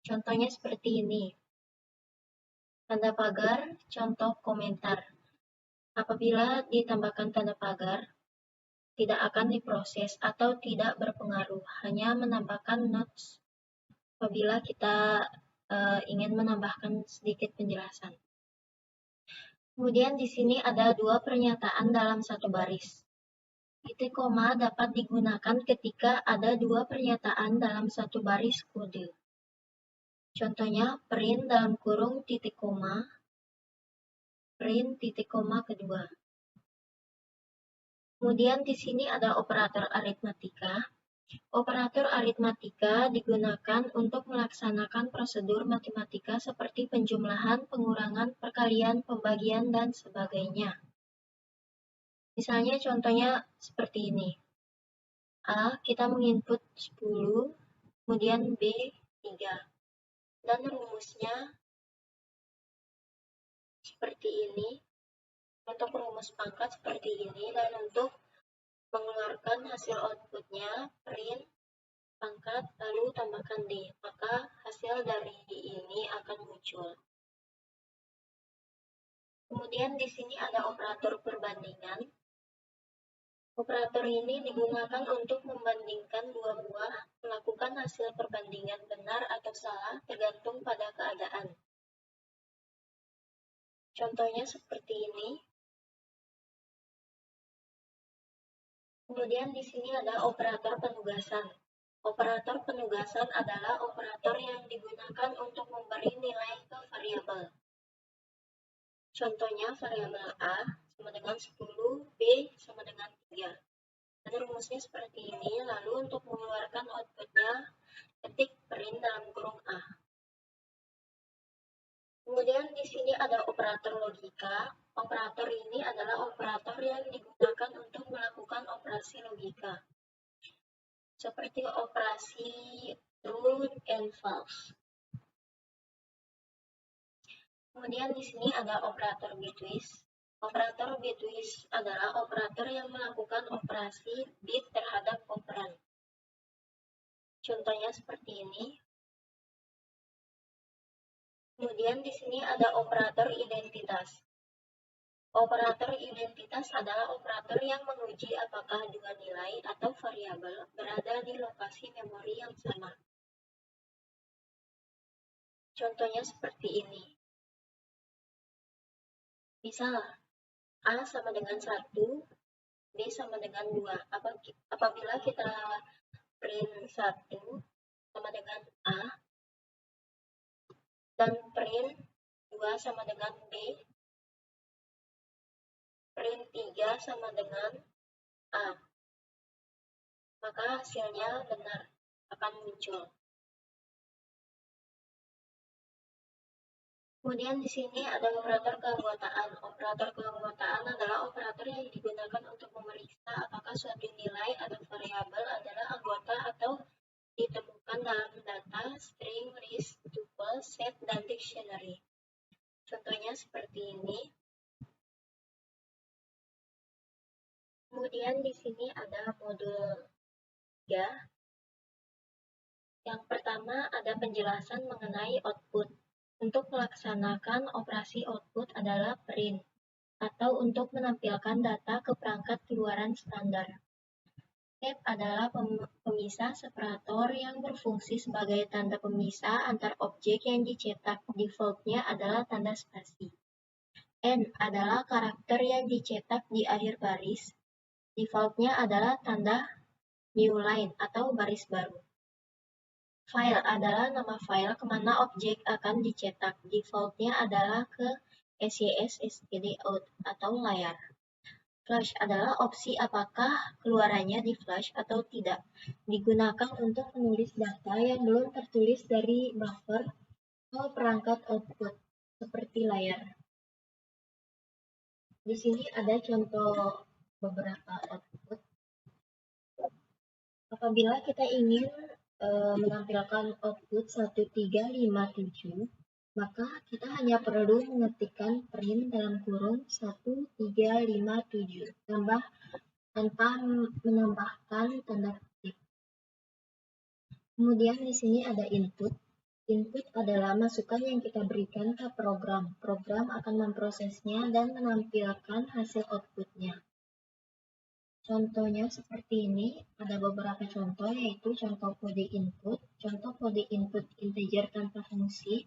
Contohnya seperti ini. Tanda pagar, contoh komentar. Apabila ditambahkan tanda pagar, tidak akan diproses atau tidak berpengaruh, hanya menambahkan notes apabila kita ingin menambahkan sedikit penjelasan. Kemudian di sini ada dua pernyataan dalam satu baris. Titik koma dapat digunakan ketika ada dua pernyataan dalam satu baris kode. Contohnya, print dalam kurung titik koma, print titik koma kedua. Kemudian di sini ada operator aritmatika. Operator aritmatika digunakan untuk melaksanakan prosedur matematika seperti penjumlahan, pengurangan, perkalian, pembagian, dan sebagainya. Misalnya contohnya seperti ini. A, kita menginput 10, kemudian B, 3. Dan rumusnya seperti ini. Untuk rumus pangkat seperti ini, dan untuk mengeluarkan hasil outputnya, print pangkat lalu tambahkan D, maka hasil dari ini akan muncul. Kemudian di sini ada operator perbandingan. Operator ini digunakan untuk membandingkan dua buah, melakukan hasil perbandingan benar atau salah tergantung pada keadaan. Contohnya seperti ini. Kemudian di sini ada operator penugasan. Operator penugasan adalah operator yang digunakan untuk memberi nilai ke variabel. Contohnya variabel A sama dengan 10, B sama dengan 3. Dan rumusnya seperti ini, lalu untuk mengeluarkan outputnya, ketik print dalam kurung A. Kemudian di sini ada operator logika. Operator ini adalah operator yang digunakan untuk melakukan operasi logika, seperti operasi true and false. Kemudian di sini ada operator bitwise. Operator bitwise adalah operator yang melakukan operasi bit terhadap operan. Contohnya seperti ini. Kemudian di sini ada operator identitas. Operator identitas adalah operator yang menguji apakah dua nilai atau variabel berada di lokasi memori yang sama. Contohnya seperti ini. Misal, A sama dengan 1, B sama dengan 2. Apabila kita print 1 sama dengan A, dan print 2 sama dengan B, print 3 sama dengan A. maka hasilnya benar akan muncul. Kemudian di sini ada operator keanggotaan. Operator keanggotaan adalah operator yang digunakan untuk memeriksa apakah suatu nilai atau variabel adalah anggota atau ditemukan dalam data, string, list, tuple, set, dan dictionary. Contohnya seperti ini. Kemudian di sini ada modul 3. Yang pertama ada penjelasan mengenai output. Untuk melaksanakan operasi output adalah print, atau untuk menampilkan data ke perangkat keluaran standar. Tab adalah pemisah separator yang berfungsi sebagai tanda pemisah antar objek yang dicetak. Defaultnya adalah tanda spasi. N adalah karakter yang dicetak di akhir baris. Defaultnya adalah tanda new line atau baris baru. File adalah nama file kemana objek akan dicetak. Defaultnya adalah ke SYS stdout atau layar. Flash adalah opsi apakah keluarannya di flash atau tidak. Digunakan untuk menulis data yang belum tertulis dari buffer ke perangkat output, seperti layar. Di sini ada contoh beberapa output. Apabila kita ingin menampilkan output 1357, maka kita hanya perlu mengetikkan print dalam kurung 1357 tanpa menambahkan tanda kutip. Kemudian di sini ada input. Input adalah masukan yang kita berikan ke program. Program akan memprosesnya dan menampilkan hasil outputnya. Contohnya seperti ini, ada beberapa contoh yaitu contoh kode input integer tanpa fungsi,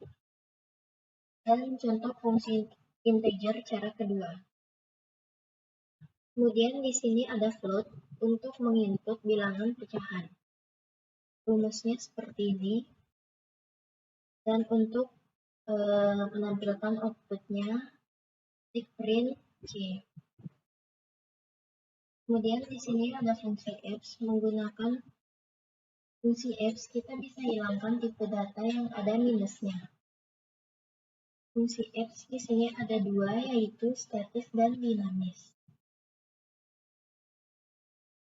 dan contoh fungsi integer cara kedua. Kemudian di sini ada float untuk menginput bilangan pecahan. Rumusnya seperti ini. Dan untuk menampilkan outputnya, klik print C. Kemudian di sini ada fungsi apps. Menggunakan fungsi apps kita bisa hilangkan tipe data yang ada minusnya. Fungsi apps di sini ada dua, yaitu statis dan dinamis.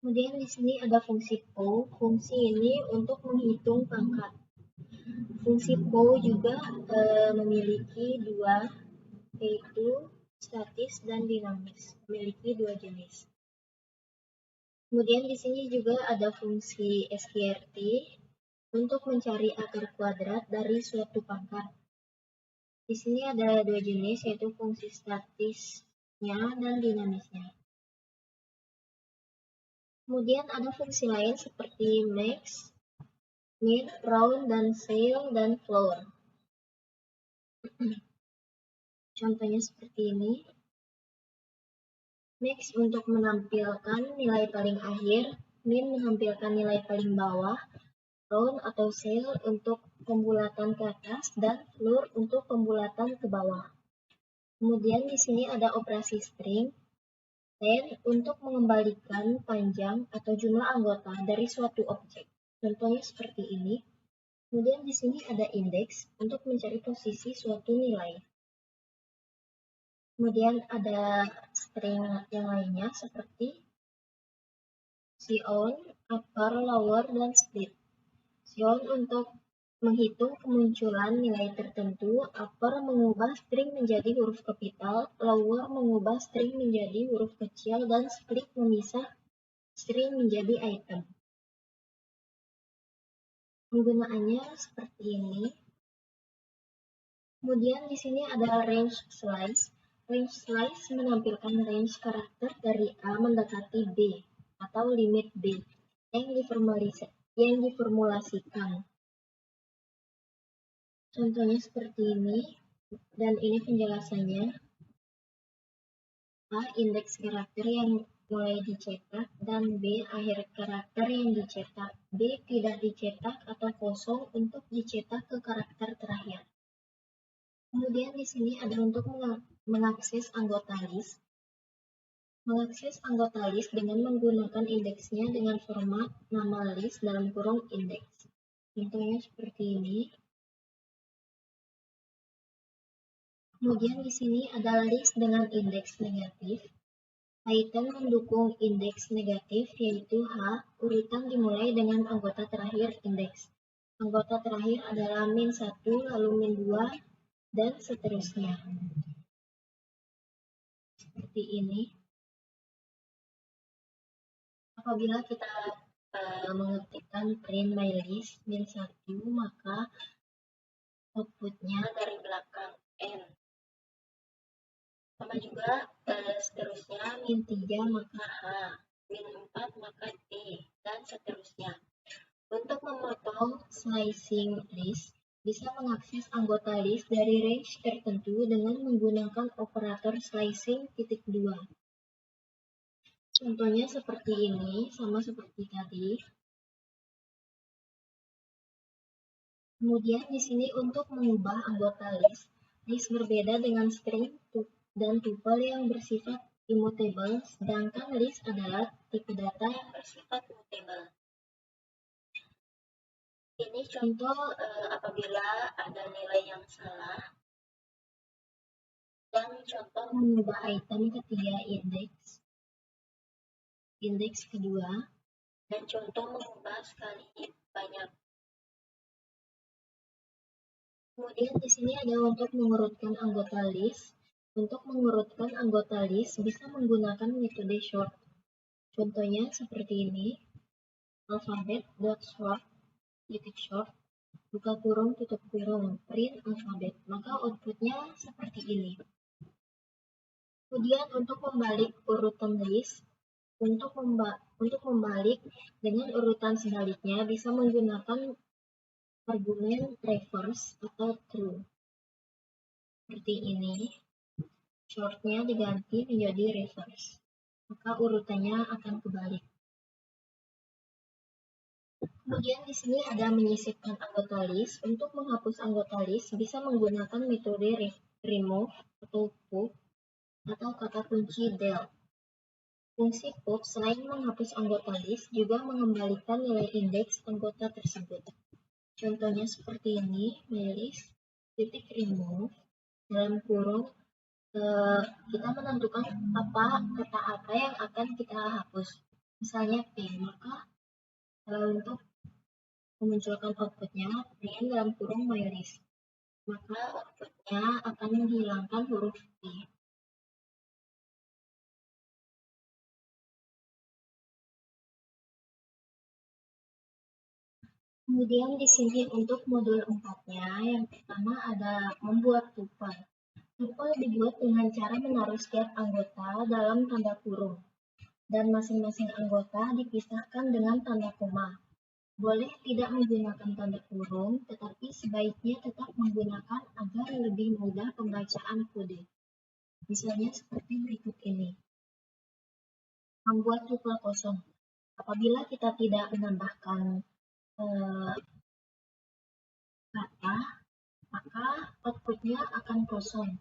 Kemudian di sini ada fungsi pow. Fungsi ini untuk menghitung pangkat. Fungsi pow juga memiliki dua, yaitu statis dan dinamis. Memiliki dua jenis. Kemudian di sini juga ada fungsi sqrt untuk mencari akar kuadrat dari suatu pangkat. Di sini ada dua jenis, yaitu fungsi statisnya dan dinamisnya. Kemudian ada fungsi lain seperti max, min, round, dan ceil, dan floor. Contohnya seperti ini. Max untuk menampilkan nilai paling akhir, min menampilkan nilai paling bawah, round atau ceil untuk pembulatan ke atas, dan floor untuk pembulatan ke bawah. Kemudian di sini ada operasi string, len untuk mengembalikan panjang atau jumlah anggota dari suatu objek. Contohnya seperti ini. Kemudian di sini ada indeks untuk mencari posisi suatu nilai. Kemudian ada string yang lainnya seperti sion, upper, lower, dan split. Sion untuk menghitung kemunculan nilai tertentu, upper mengubah string menjadi huruf kapital, lower mengubah string menjadi huruf kecil, dan split memisah string menjadi item. Penggunaannya seperti ini. Kemudian di sini ada range slice. Range slice menampilkan range karakter dari A mendekati B atau limit B yang diformulasikan. Contohnya seperti ini, dan ini penjelasannya. A indeks karakter yang mulai dicetak, dan B akhir karakter yang dicetak. B tidak dicetak atau kosong untuk dicetak ke karakter terakhir. Kemudian di sini ada untuk mengakses anggota list. Mengakses anggota list dengan menggunakan indeksnya dengan format nama list dalam kurung indeks. Contohnya seperti ini. Kemudian di sini ada list dengan indeks negatif. Item mendukung indeks negatif yaitu H, urutan dimulai dengan anggota terakhir indeks. Anggota terakhir adalah -1, lalu -2, dan seterusnya. Seperti ini. Apabila kita mengetikkan print my list -1, maka outputnya dari belakang N. Sama juga seterusnya -3 maka H, -4 maka T, dan seterusnya. Untuk memotong slicing list, bisa mengakses anggota list dari range tertentu dengan menggunakan operator slicing ×2. Contohnya seperti ini, sama seperti tadi. Kemudian di sini untuk mengubah anggota list berbeda dengan string dan tuple yang bersifat immutable, sedangkan list adalah tipe data yang bersifat mutable. Ini contoh apabila ada nilai yang salah, dan contoh mengubah item ketiga indeks kedua, dan contoh mengubah sekali banyak. Kemudian di sini ada untuk mengurutkan anggota list. Untuk mengurutkan anggota list bisa menggunakan metode sort. Contohnya seperti ini. Alphabet.sort, short, buka kurung, tutup kurung, print alfabet. Maka outputnya seperti ini. Kemudian untuk membalik urutan list, untuk membalik dengan urutan sebaliknya bisa menggunakan argumen reverse atau true. Seperti ini. Shortnya diganti menjadi reverse, maka urutannya akan kebalik. Kemudian di sini ada menyisipkan anggota list. Untuk menghapus anggota list bisa menggunakan metode remove atau pop atau kata kunci del. Fungsi pop selain menghapus anggota list juga mengembalikan nilai indeks anggota tersebut. Contohnya seperti ini, mylist remove dalam kurung kita menentukan kata apa yang akan kita hapus. Misalnya P, maka untuk memunculkan outputnya print dalam kurung mylist, maka outputnya akan menghilangkan huruf P. Kemudian di sini untuk modul 4-nya, yang pertama ada membuat tuple. Tuple dibuat dengan cara menaruh setiap anggota dalam tanda kurung, dan masing-masing anggota dipisahkan dengan tanda koma. Boleh tidak menggunakan tanda kurung, tetapi sebaiknya tetap menggunakan agar lebih mudah pembacaan kode. Misalnya seperti berikut ini. Membuat tuple kosong. Apabila kita tidak menambahkan kata, maka outputnya akan kosong.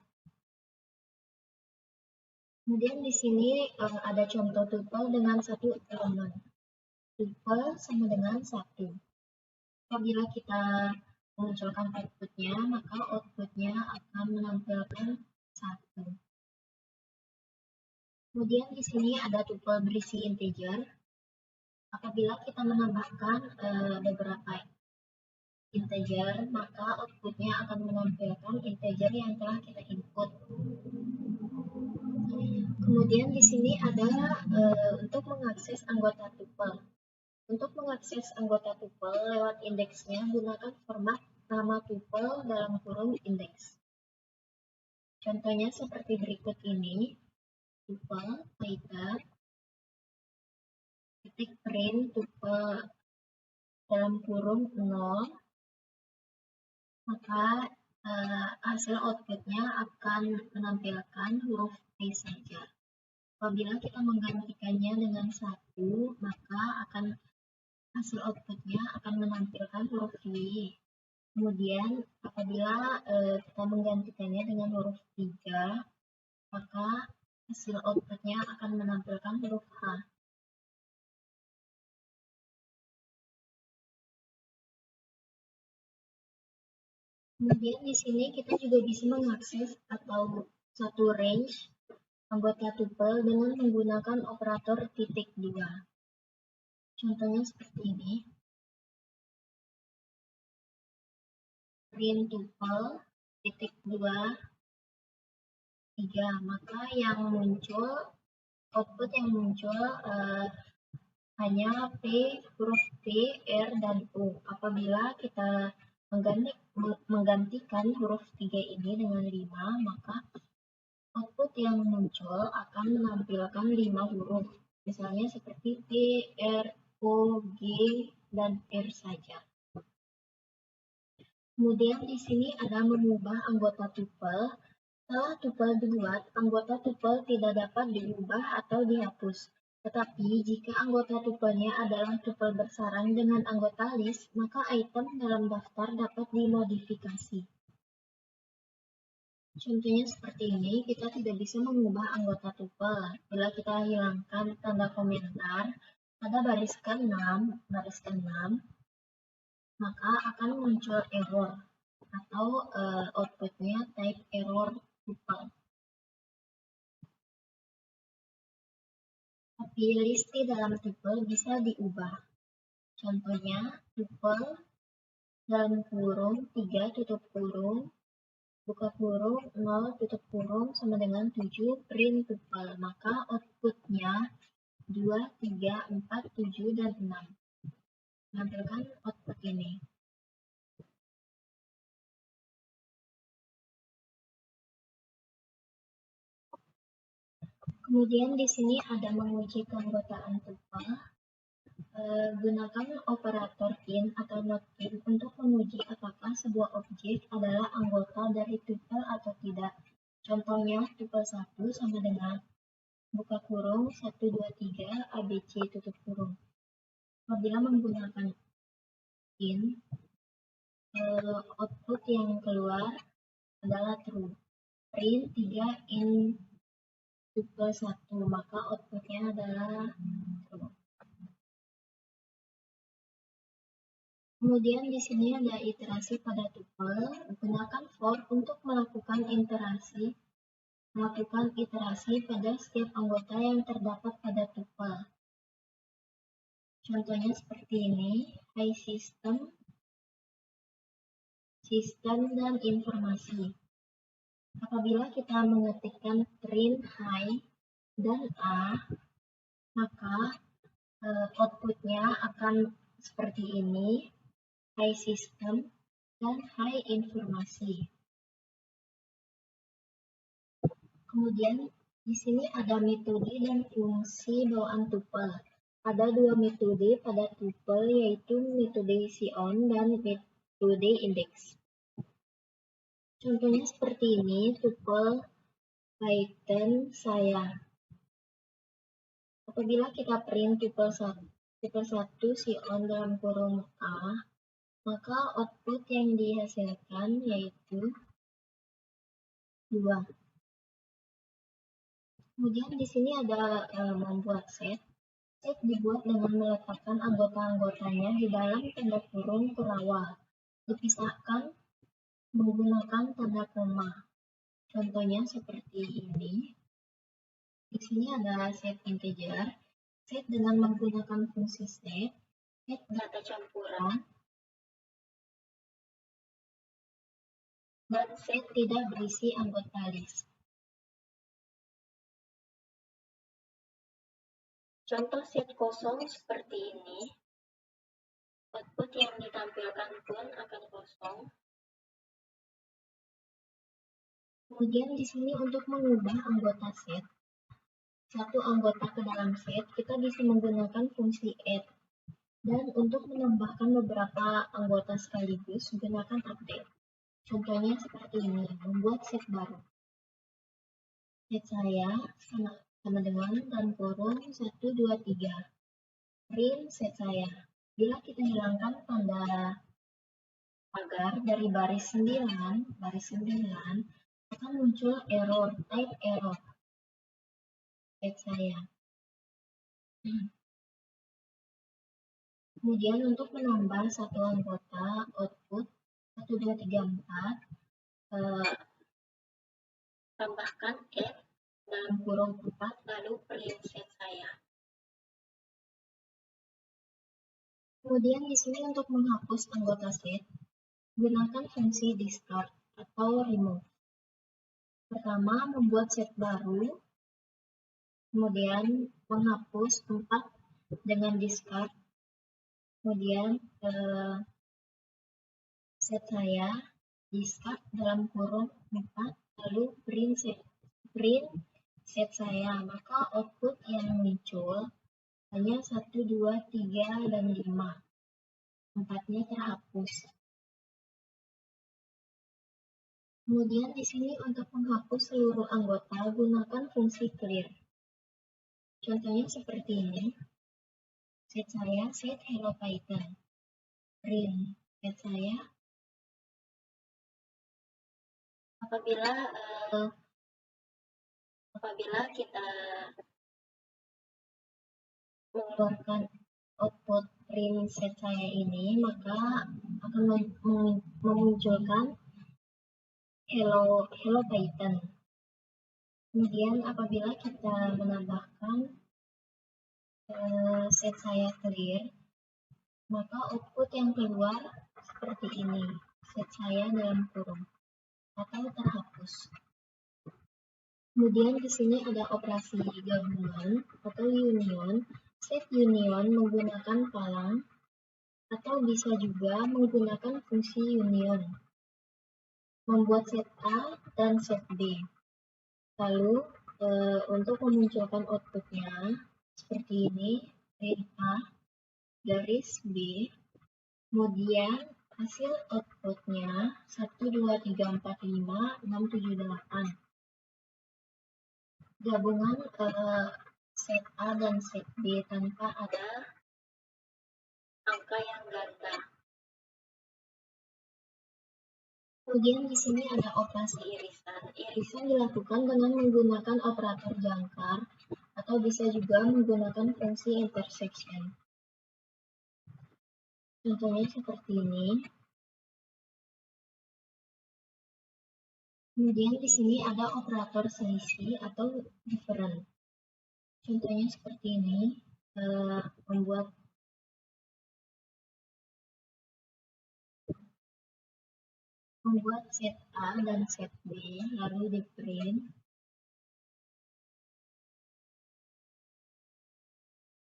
Kemudian di sini ada contoh tuple dengan satu elemen. Tuple sama dengan 1. Apabila kita memunculkan outputnya, maka outputnya akan menampilkan 1. Kemudian di sini ada tuple berisi integer. Apabila kita menambahkan beberapa integer, maka outputnya akan menampilkan integer yang telah kita input. Kemudian di sini ada untuk mengakses anggota tuple. Untuk mengakses anggota tuple lewat indeksnya, gunakan format nama tuple dalam kurung indeks. Contohnya seperti berikut ini. Tuple item print tuple dalam kurung 0, maka hasil outputnya akan menampilkan huruf P saja. Apabila kita menggantikannya dengan 1, maka hasil outputnya akan menampilkan huruf V. Kemudian apabila kita menggantikannya dengan huruf 3, maka hasil outputnya akan menampilkan huruf H. Kemudian di sini kita juga bisa mengakses atau satu range anggota tuple dengan menggunakan operator titik 2. Contohnya seperti ini. Print tuple titik 2 3, maka yang muncul output yang muncul hanya P, huruf P, R, dan U. Apabila kita menggantikan huruf 3 ini dengan 5, maka output yang muncul akan menampilkan 5 huruf. Misalnya seperti P, R, O, G, dan R saja. Kemudian di sini ada mengubah anggota tuple. Setelah tuple dibuat, anggota tuple tidak dapat diubah atau dihapus. Tetapi jika anggota tupelnya adalah tuple bersarang dengan anggota list, maka item dalam daftar dapat dimodifikasi. Contohnya seperti ini, kita tidak bisa mengubah anggota tuple. Bila kita hilangkan tanda komentar pada baris ke-6, maka akan muncul error atau outputnya type error tuple. Tapi list di dalam tuple bisa diubah. Contohnya tuple dalam kurung 3 tutup kurung buka kurung 0 tutup kurung sama dengan 7 print tuple. Maka outputnya 2, 3, 4, 7, dan 6. Menampilkan output ini. Kemudian di sini ada menguji keanggotaan tuple. Gunakan operator in atau not in untuk menguji apakah sebuah objek adalah anggota dari tuple atau tidak. Contohnya tuple 1 sama dengan buka kurung 1, 2, 3 ABC tutup kurung. Apabila menggunakan in, output yang keluar adalah true. Print 3 in tuple 1, maka outputnya adalah true. Kemudian di sini ada iterasi pada tuple. Gunakan for untuk melakukan iterasi pada setiap anggota yang terdapat pada tuple. Contohnya seperti ini, high sistem dan informasi. Apabila kita mengetikkan print high dan A, maka outputnya akan seperti ini, high system dan high informasi. Kemudian di sini ada metode dan fungsi bawaan tuple. Ada dua metode pada tuple, yaitu metode sion dan metode index. Contohnya seperti ini, tuple Python saya. Apabila kita print tuple 1 sion dalam kurung A, maka output yang dihasilkan yaitu 2. Kemudian di sini ada membuat set. Set dibuat dengan meletakkan anggota-anggotanya di dalam tanda kurung kurawal, dipisahkan menggunakan tanda koma. Contohnya seperti ini. Di sini ada set integer, set dengan menggunakan fungsi set data campuran, dan set tidak berisi anggota list. Contoh set kosong seperti ini, output yang ditampilkan pun akan kosong. Kemudian di sini untuk mengubah anggota set, satu anggota ke dalam set, kita bisa menggunakan fungsi add. Dan untuk menambahkan beberapa anggota sekaligus, gunakan update. Contohnya seperti ini, membuat set baru. Set saya sama dengan dalam kurung 1, 2, 3. Print set saya. Bila kita hilangkan tanda pagar dari baris 9, akan muncul error, type error. set saya. Kemudian untuk menambah satu anggota output 1, 2, 3, 4, tambahkan F dalam kurung 4 lalu print set saya. Kemudian di sini untuk menghapus anggota set, gunakan fungsi discard atau remove. Pertama, membuat set baru, kemudian menghapus 4 dengan discard, kemudian set saya, discard dalam kurung 4, lalu print set saya, maka output yang muncul hanya 1, 2, 3, dan 5. 4-nya terhapus. Kemudian di sini untuk menghapus seluruh anggota, gunakan fungsi clear. Contohnya seperti ini. Set saya, set hello Python. Print set saya. Apabila kita mengeluarkan output print set saya ini, maka akan memunculkan hello Python. Kemudian apabila kita menambahkan set saya clear, maka output yang keluar seperti ini, set saya dalam kurung atau terhapus. Kemudian di sini ada operasi gabungan atau union. Set union menggunakan palang atau bisa juga menggunakan fungsi union. Membuat set A dan set B. Lalu untuk memunculkan outputnya seperti ini, print A garis B. Kemudian hasil outputnya 1, 2, 3, 4, 5, 6, 7, 8. Gabungan set A dan set B tanpa ada angka yang ganda. Kemudian di sini ada operasi irisan. Irisan dilakukan dengan menggunakan operator jangkar atau bisa juga menggunakan fungsi intersection. Contohnya seperti ini. Kemudian di sini ada operator selisih atau different. Contohnya seperti ini, membuat set A dan set B, lalu di print.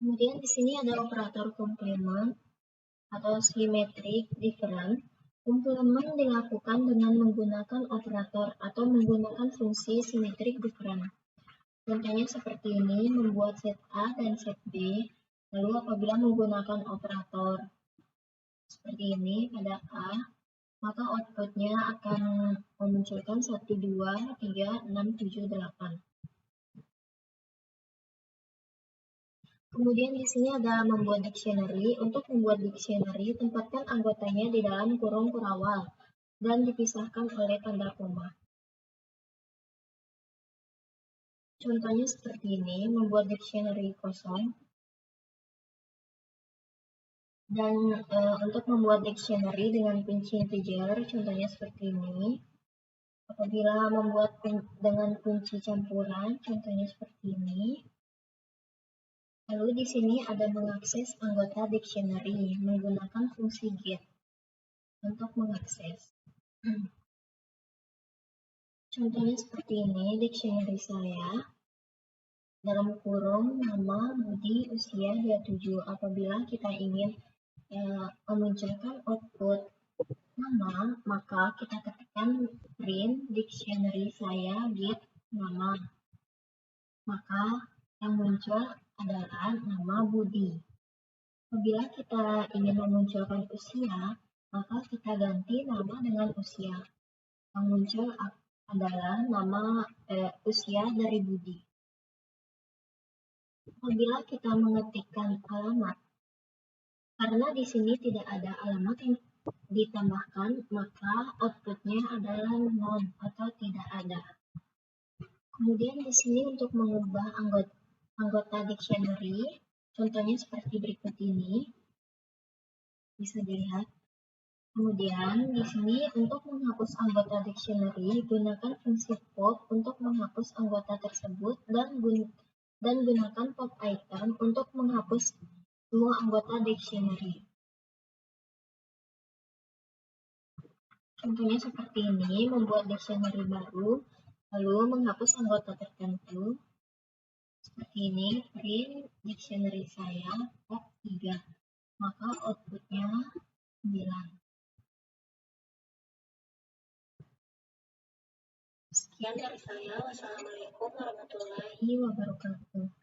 Kemudian di sini ada operator complement atau symmetric different. Complement dilakukan dengan menggunakan operator atau menggunakan fungsi symmetric different. Contohnya seperti ini, membuat set A dan set B, lalu apabila menggunakan operator seperti ini pada A, maka outputnya akan memunculkan 1, 2, 3, 6, 7, 8. Kemudian di sini ada membuat dictionary. Untuk membuat dictionary, tempatkan anggotanya di dalam kurung kurawal dan dipisahkan oleh tanda koma. Contohnya seperti ini, membuat dictionary kosong. Dan untuk membuat dictionary dengan kunci integer, contohnya seperti ini. Apabila membuat dengan kunci campuran, contohnya seperti ini. Lalu di sini ada mengakses anggota dictionary menggunakan fungsi get untuk mengakses. Contohnya seperti ini, dictionary saya dalam kurung nama, Budi, usia 27. Apabila kita ingin memunculkan output nama, maka kita ketikkan print dictionary saya get nama. Maka yang muncul adalah nama Budi. Apabila kita ingin memunculkan usia, maka kita ganti nama dengan usia. Yang muncul adalah nama usia dari Budi. Apabila kita mengetikkan alamat, karena di sini tidak ada alamat yang ditambahkan, maka outputnya adalah none atau tidak ada. Kemudian di sini untuk mengubah anggota dictionary. Contohnya seperti berikut ini. Bisa dilihat. Kemudian di sini untuk menghapus anggota dictionary, gunakan fungsi pop untuk menghapus anggota tersebut dan gunakan pop icon untuk menghapus semua anggota dictionary. Contohnya seperti ini, membuat dictionary baru, lalu menghapus anggota tertentu. Seperti ini, print dictionary saya tab 3, maka outputnya 9. Sekian dari saya. Wassalamualaikum warahmatullahi wabarakatuh.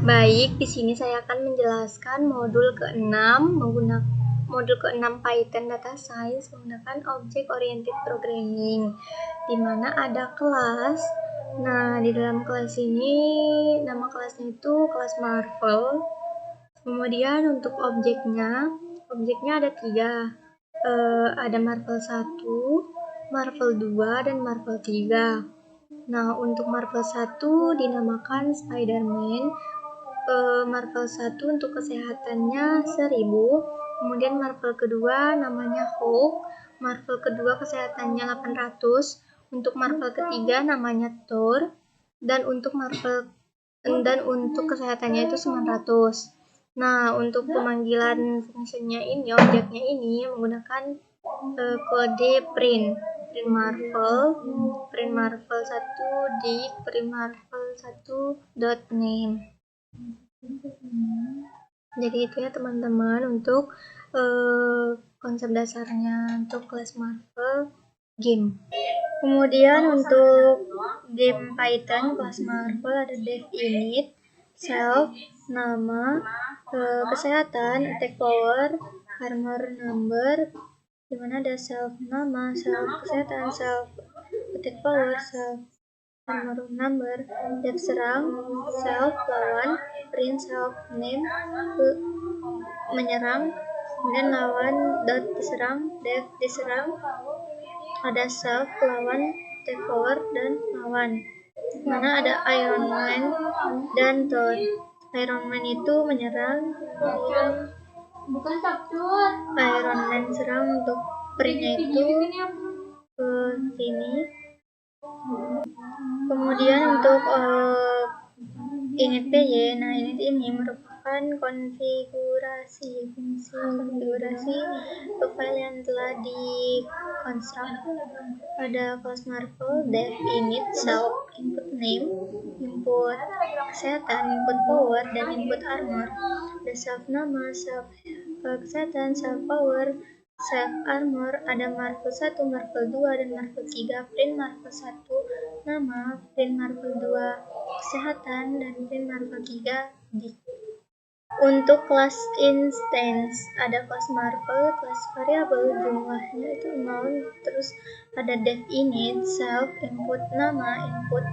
Baik, di sini saya akan menjelaskan modul ke-6 menggunakan modul ke-6 Python Data Science menggunakan Object Oriented Programming, di mana ada kelas. Nah, di dalam kelas ini nama kelasnya itu kelas Marvel. Kemudian untuk objeknya ada 3. Ada Marvel 1, Marvel 2, dan Marvel 3. Nah, untuk Marvel 1 dinamakan Spider-Man. Marvel 1 untuk kesehatannya 1000, kemudian Marvel kedua namanya Hulk, Marvel kedua kesehatannya 800, untuk Marvel ketiga namanya Thor, dan untuk kesehatannya itu 900. Nah, untuk pemanggilan fungsinya ini, objeknya ini menggunakan kode print Marvel 1 di print Marvel 1.name. Jadi itu ya teman-teman untuk konsep dasarnya untuk kelas Marvel game. Kemudian untuk game Python kelas Marvel ada def init, self, nama, kesehatan, attack power, armor number, dimana ada self nama, self kesehatan, self attack power, self armor number, def serang, self lawan, print self name menyerang, kemudian lawan dot diserang, def diserang, ada self lawan, attack power, dan lawan. Mana ada Iron Man dan Thor. Iron Man itu menyerang, kemudian Iron Man serang. Untuk printnya itu ke sini. Kemudian untuk init PY, nah init ini merupakan konfigurasi file yang telah dikonstruk pada kelas Marvel. Def init, self, input name, input kesehatan, input power, dan input armor. Ada self nama, self kesehatan, self power, self armor, ada Marvel 1, Marvel 2, dan Marvel 3, print Marvel 1 nama, print Marvel 2 kesehatan, dan print Marvel 3 di. Untuk kelas instance ada kelas Marvel, kelas variabel jumlahnya itu 0, terus ada def init, self, input nama, input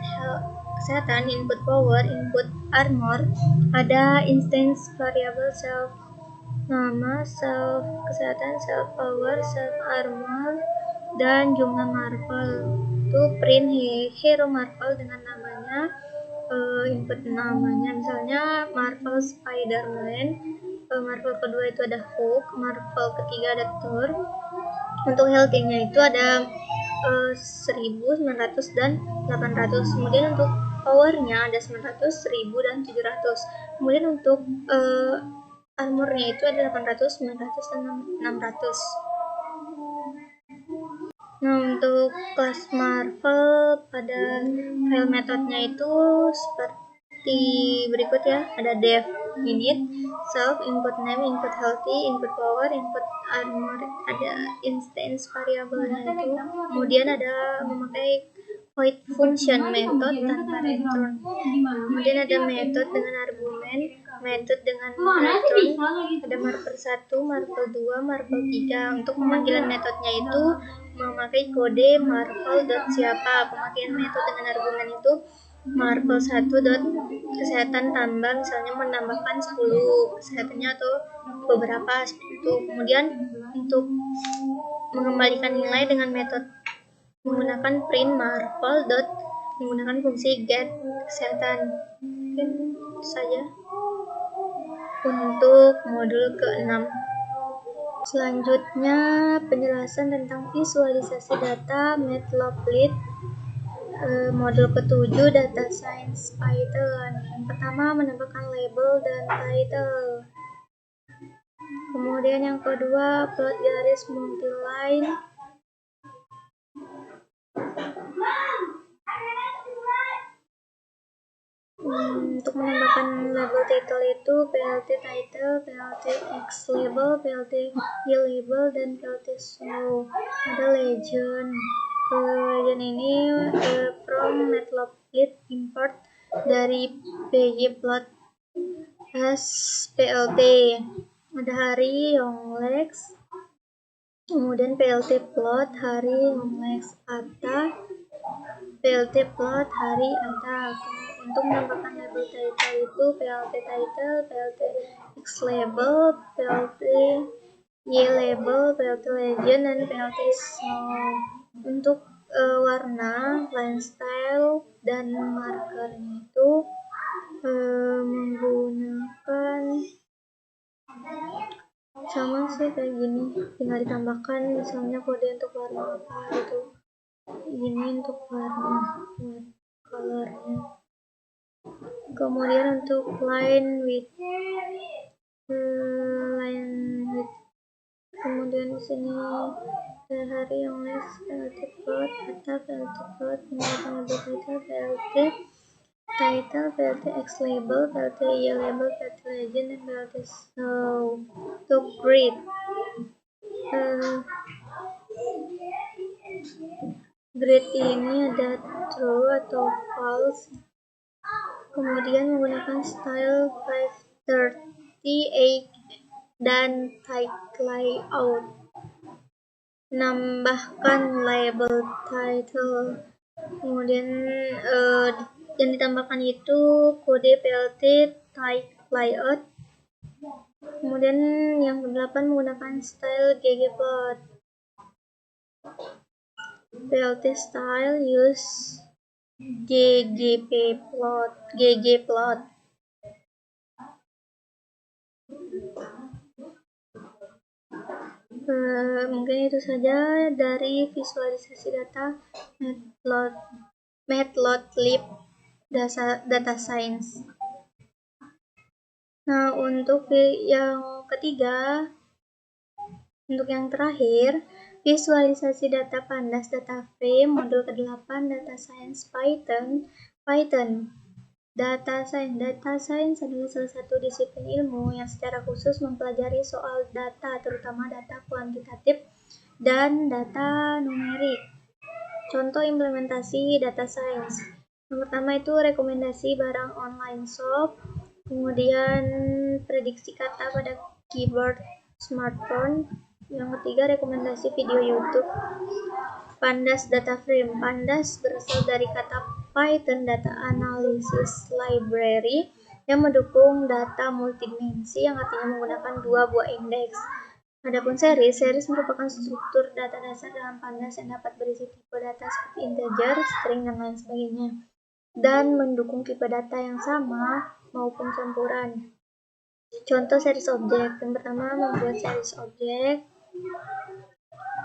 kesehatan, input power, input armor, ada instance variabel self nama, self kesehatan, self power, self armor, dan jumlah Marvel. Itu print hero Marvel dengan namanya, input namanya, misalnya Marvel Spider-Man, Marvel kedua itu ada Hulk, Marvel ketiga ada Thor. Untuk healthy-nya itu ada 1900 dan 800. Kemudian untuk power-nya ada 900, 1000, dan 700. Kemudian untuk armor-nya itu ada 800, 900, dan 600. Nah, untuk kelas Marvel pada file metodenya itu seperti berikut ya. Ada def init, self, input name, input healthy, input power, input armor, ada instance variabelnya itu. Kemudian ada memakai void function method tanpa return. Kemudian ada method dengan argumen, method dengan return, ada Marvel 1, Marvel 2, Marvel 3. Untuk pemanggilan metodenya itu memakai kode Marvel.siapa. Pemakaian metode dengan argumen itu Marvel 1 kesehatan tambah, misalnya menambahkan 10 kesehatannya atau beberapa seperti itu. Kemudian untuk mengembalikan nilai dengan metode menggunakan print marvel dot menggunakan fungsi get kesehatan. Mungkin itu saja untuk modul ke-6. Selanjutnya penjelasan tentang visualisasi data Matplotlib modul ke-7 Data Science Python. Yang pertama menambahkan label dan title. Kemudian yang kedua plot garis multiline. Untuk menambahkan label title itu plt title, plt x label, plt y label, dan plt show. Ada legend. Legend ini from Matplotlib import dari pgplot as plt. Ada hari Yonglex, kemudian plt plot hari Yonglex ata, plt plot hari ata. Untuk menambahkan label title itu plt title, plt x label, plt y label, plt legend, dan plt show. Untuk warna, line style, dan markernya itu menggunakan sama sih kayak gini, tinggal ditambahkan misalnya kode untuk warna apa gitu. Ini untuk warna colornya. Kemudian untuk line width, kemudian di sini hari yang plt plot atau plt plot menggunakan label title, plt x label, plt y label, plt legend, dan plt show. Untuk grid, grid ini ada true atau false. Kemudian menggunakan style 538 dan type layout. Menambahkan label title. Kemudian yang ditambahkan itu kode plt type layout. Kemudian yang ke-8 menggunakan style ggplot. plt style use ggplot. Mungkin itu saja dari visualisasi data Matplotlib Data Science. Nah, untuk yang ketiga, untuk yang terakhir, visualisasi data Pandas Data Frame modul ke-8 Data Science Python. Data Science adalah salah satu disiplin ilmu yang secara khusus mempelajari soal data, terutama data kuantitatif dan data numerik. Contoh implementasi data science. Yang pertama itu rekomendasi barang online shop, kemudian prediksi kata pada keyboard smartphone. Yang ketiga rekomendasi video YouTube. Pandas Data Frame. Pandas berasal dari kata Python Data Analysis Library yang mendukung data multidimensi yang artinya menggunakan 2 buah indeks. Adapun series merupakan struktur data dasar dalam Pandas yang dapat berisi tipe data seperti integer, string, dan lain sebagainya, dan mendukung tipe data yang sama maupun campuran. Contoh series objek. Yang pertama membuat series objek.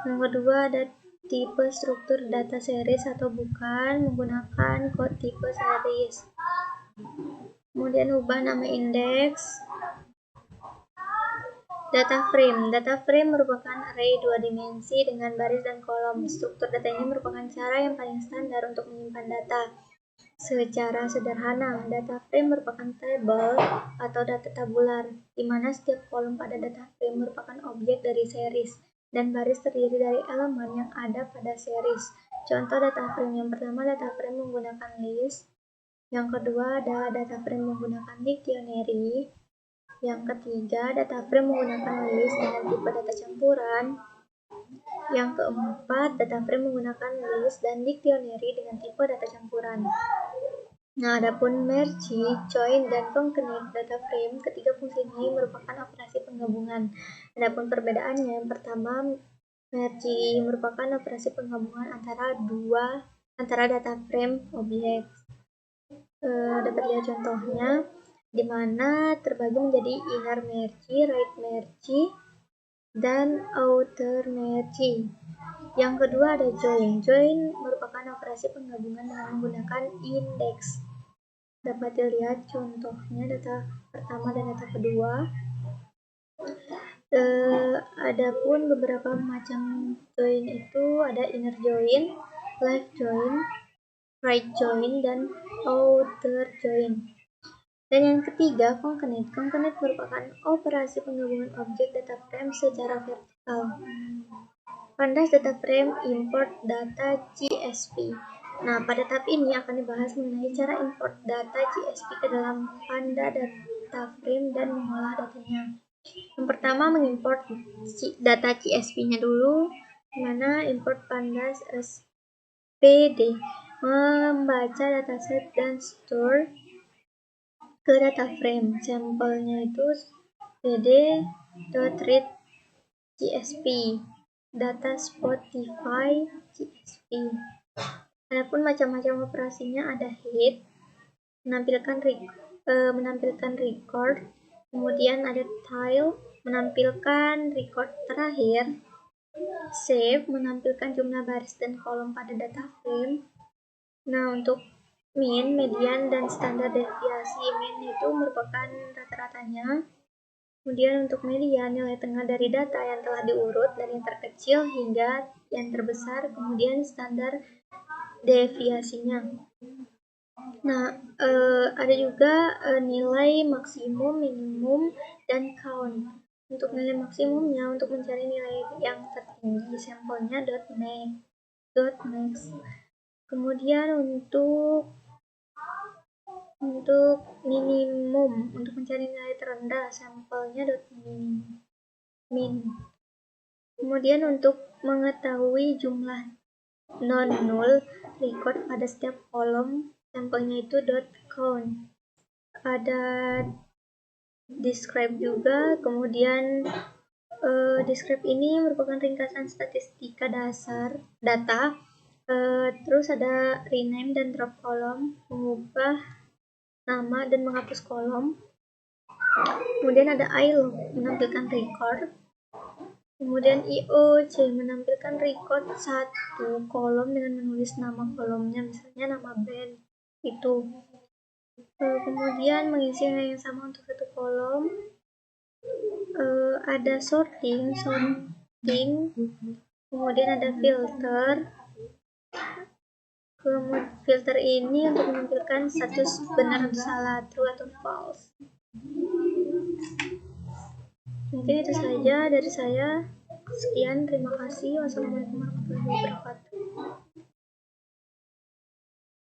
Yang kedua ada tipe struktur data series atau bukan menggunakan kode tipe series. Kemudian ubah nama indeks. Data frame merupakan array 2 dimensi dengan baris dan kolom. Struktur data ini merupakan cara yang paling standar untuk menyimpan data. Secara sederhana, data frame merupakan tabel atau data tabular, di mana setiap kolom pada data frame merupakan objek dari series, dan baris terdiri dari elemen yang ada pada series. Contoh data frame yang pertama, data frame menggunakan list. Yang kedua ada data frame menggunakan dictionary. Yang ketiga, data frame menggunakan list dengan tipe data campuran. Yang keempat, data frame menggunakan list dan dictionary dengan tipe data campuran. Nah, adapun merge, join, dan concatenate data frame, ketiga fungsi ini merupakan operasi penggabungan. Adapun perbedaannya, yang pertama Merge merupakan operasi penggabungan antara data frame objek. Dapat lihat contohnya, di mana terbagi menjadi inner merge, right merge, dan outer merge. Yang kedua ada join. Join merupakan operasi penggabungan dengan menggunakan index. Dapat dilihat contohnya data pertama dan data kedua. Adapun beberapa macam join itu ada inner join, left join, right join, dan outer join. Dan yang ketiga, concatenate. Concatenate merupakan operasi penggabungan objek data frame secara vertikal. Pandas data frame import data CSV. Nah, pada tahap ini akan dibahas mengenai cara import data CSV ke dalam Panda data frame dan mengolah datanya. Yang pertama, mengimport data CSV-nya dulu, dimana import pandas SPD, membaca dataset dan store ke data frame. Sampelnya itu pd.read CSV, data Spotify CSV. Adapun macam-macam operasinya ada hit, menampilkan record, kemudian ada tile, menampilkan record terakhir, save, menampilkan jumlah baris dan kolom pada data frame. Nah, untuk mean, median, dan standar deviasi, mean itu merupakan rata-ratanya. Kemudian untuk median, nilai tengah dari data yang telah diurut dari yang terkecil hingga yang terbesar, kemudian standar deviasinya. Nah, ada juga nilai maksimum, minimum, dan count. Untuk nilai maksimumnya, untuk mencari nilai yang tertinggi, sampelnya .max. Kemudian untuk minimum, untuk mencari nilai terendah, sampelnya .min. Kemudian untuk mengetahui jumlah non-null record pada setiap kolom, sampelnya itu .count. Ada describe juga, kemudian describe ini merupakan ringkasan statistika dasar data. Terus ada rename dan drop kolom, mengubah nama dan menghapus kolom. Kemudian ada ilog, menampilkan record. Kemudian IOC menampilkan record satu kolom dengan menulis nama kolomnya, misalnya nama band itu. Kemudian mengisi yang sama untuk satu kolom. Ada sorting, kemudian ada filter. Filter ini untuk menampilkan status benar atau salah, true atau false. Mungkin itu saja dari saya. Sekian, terima kasih. Wassalamualaikum warahmatullahi wabarakatuh.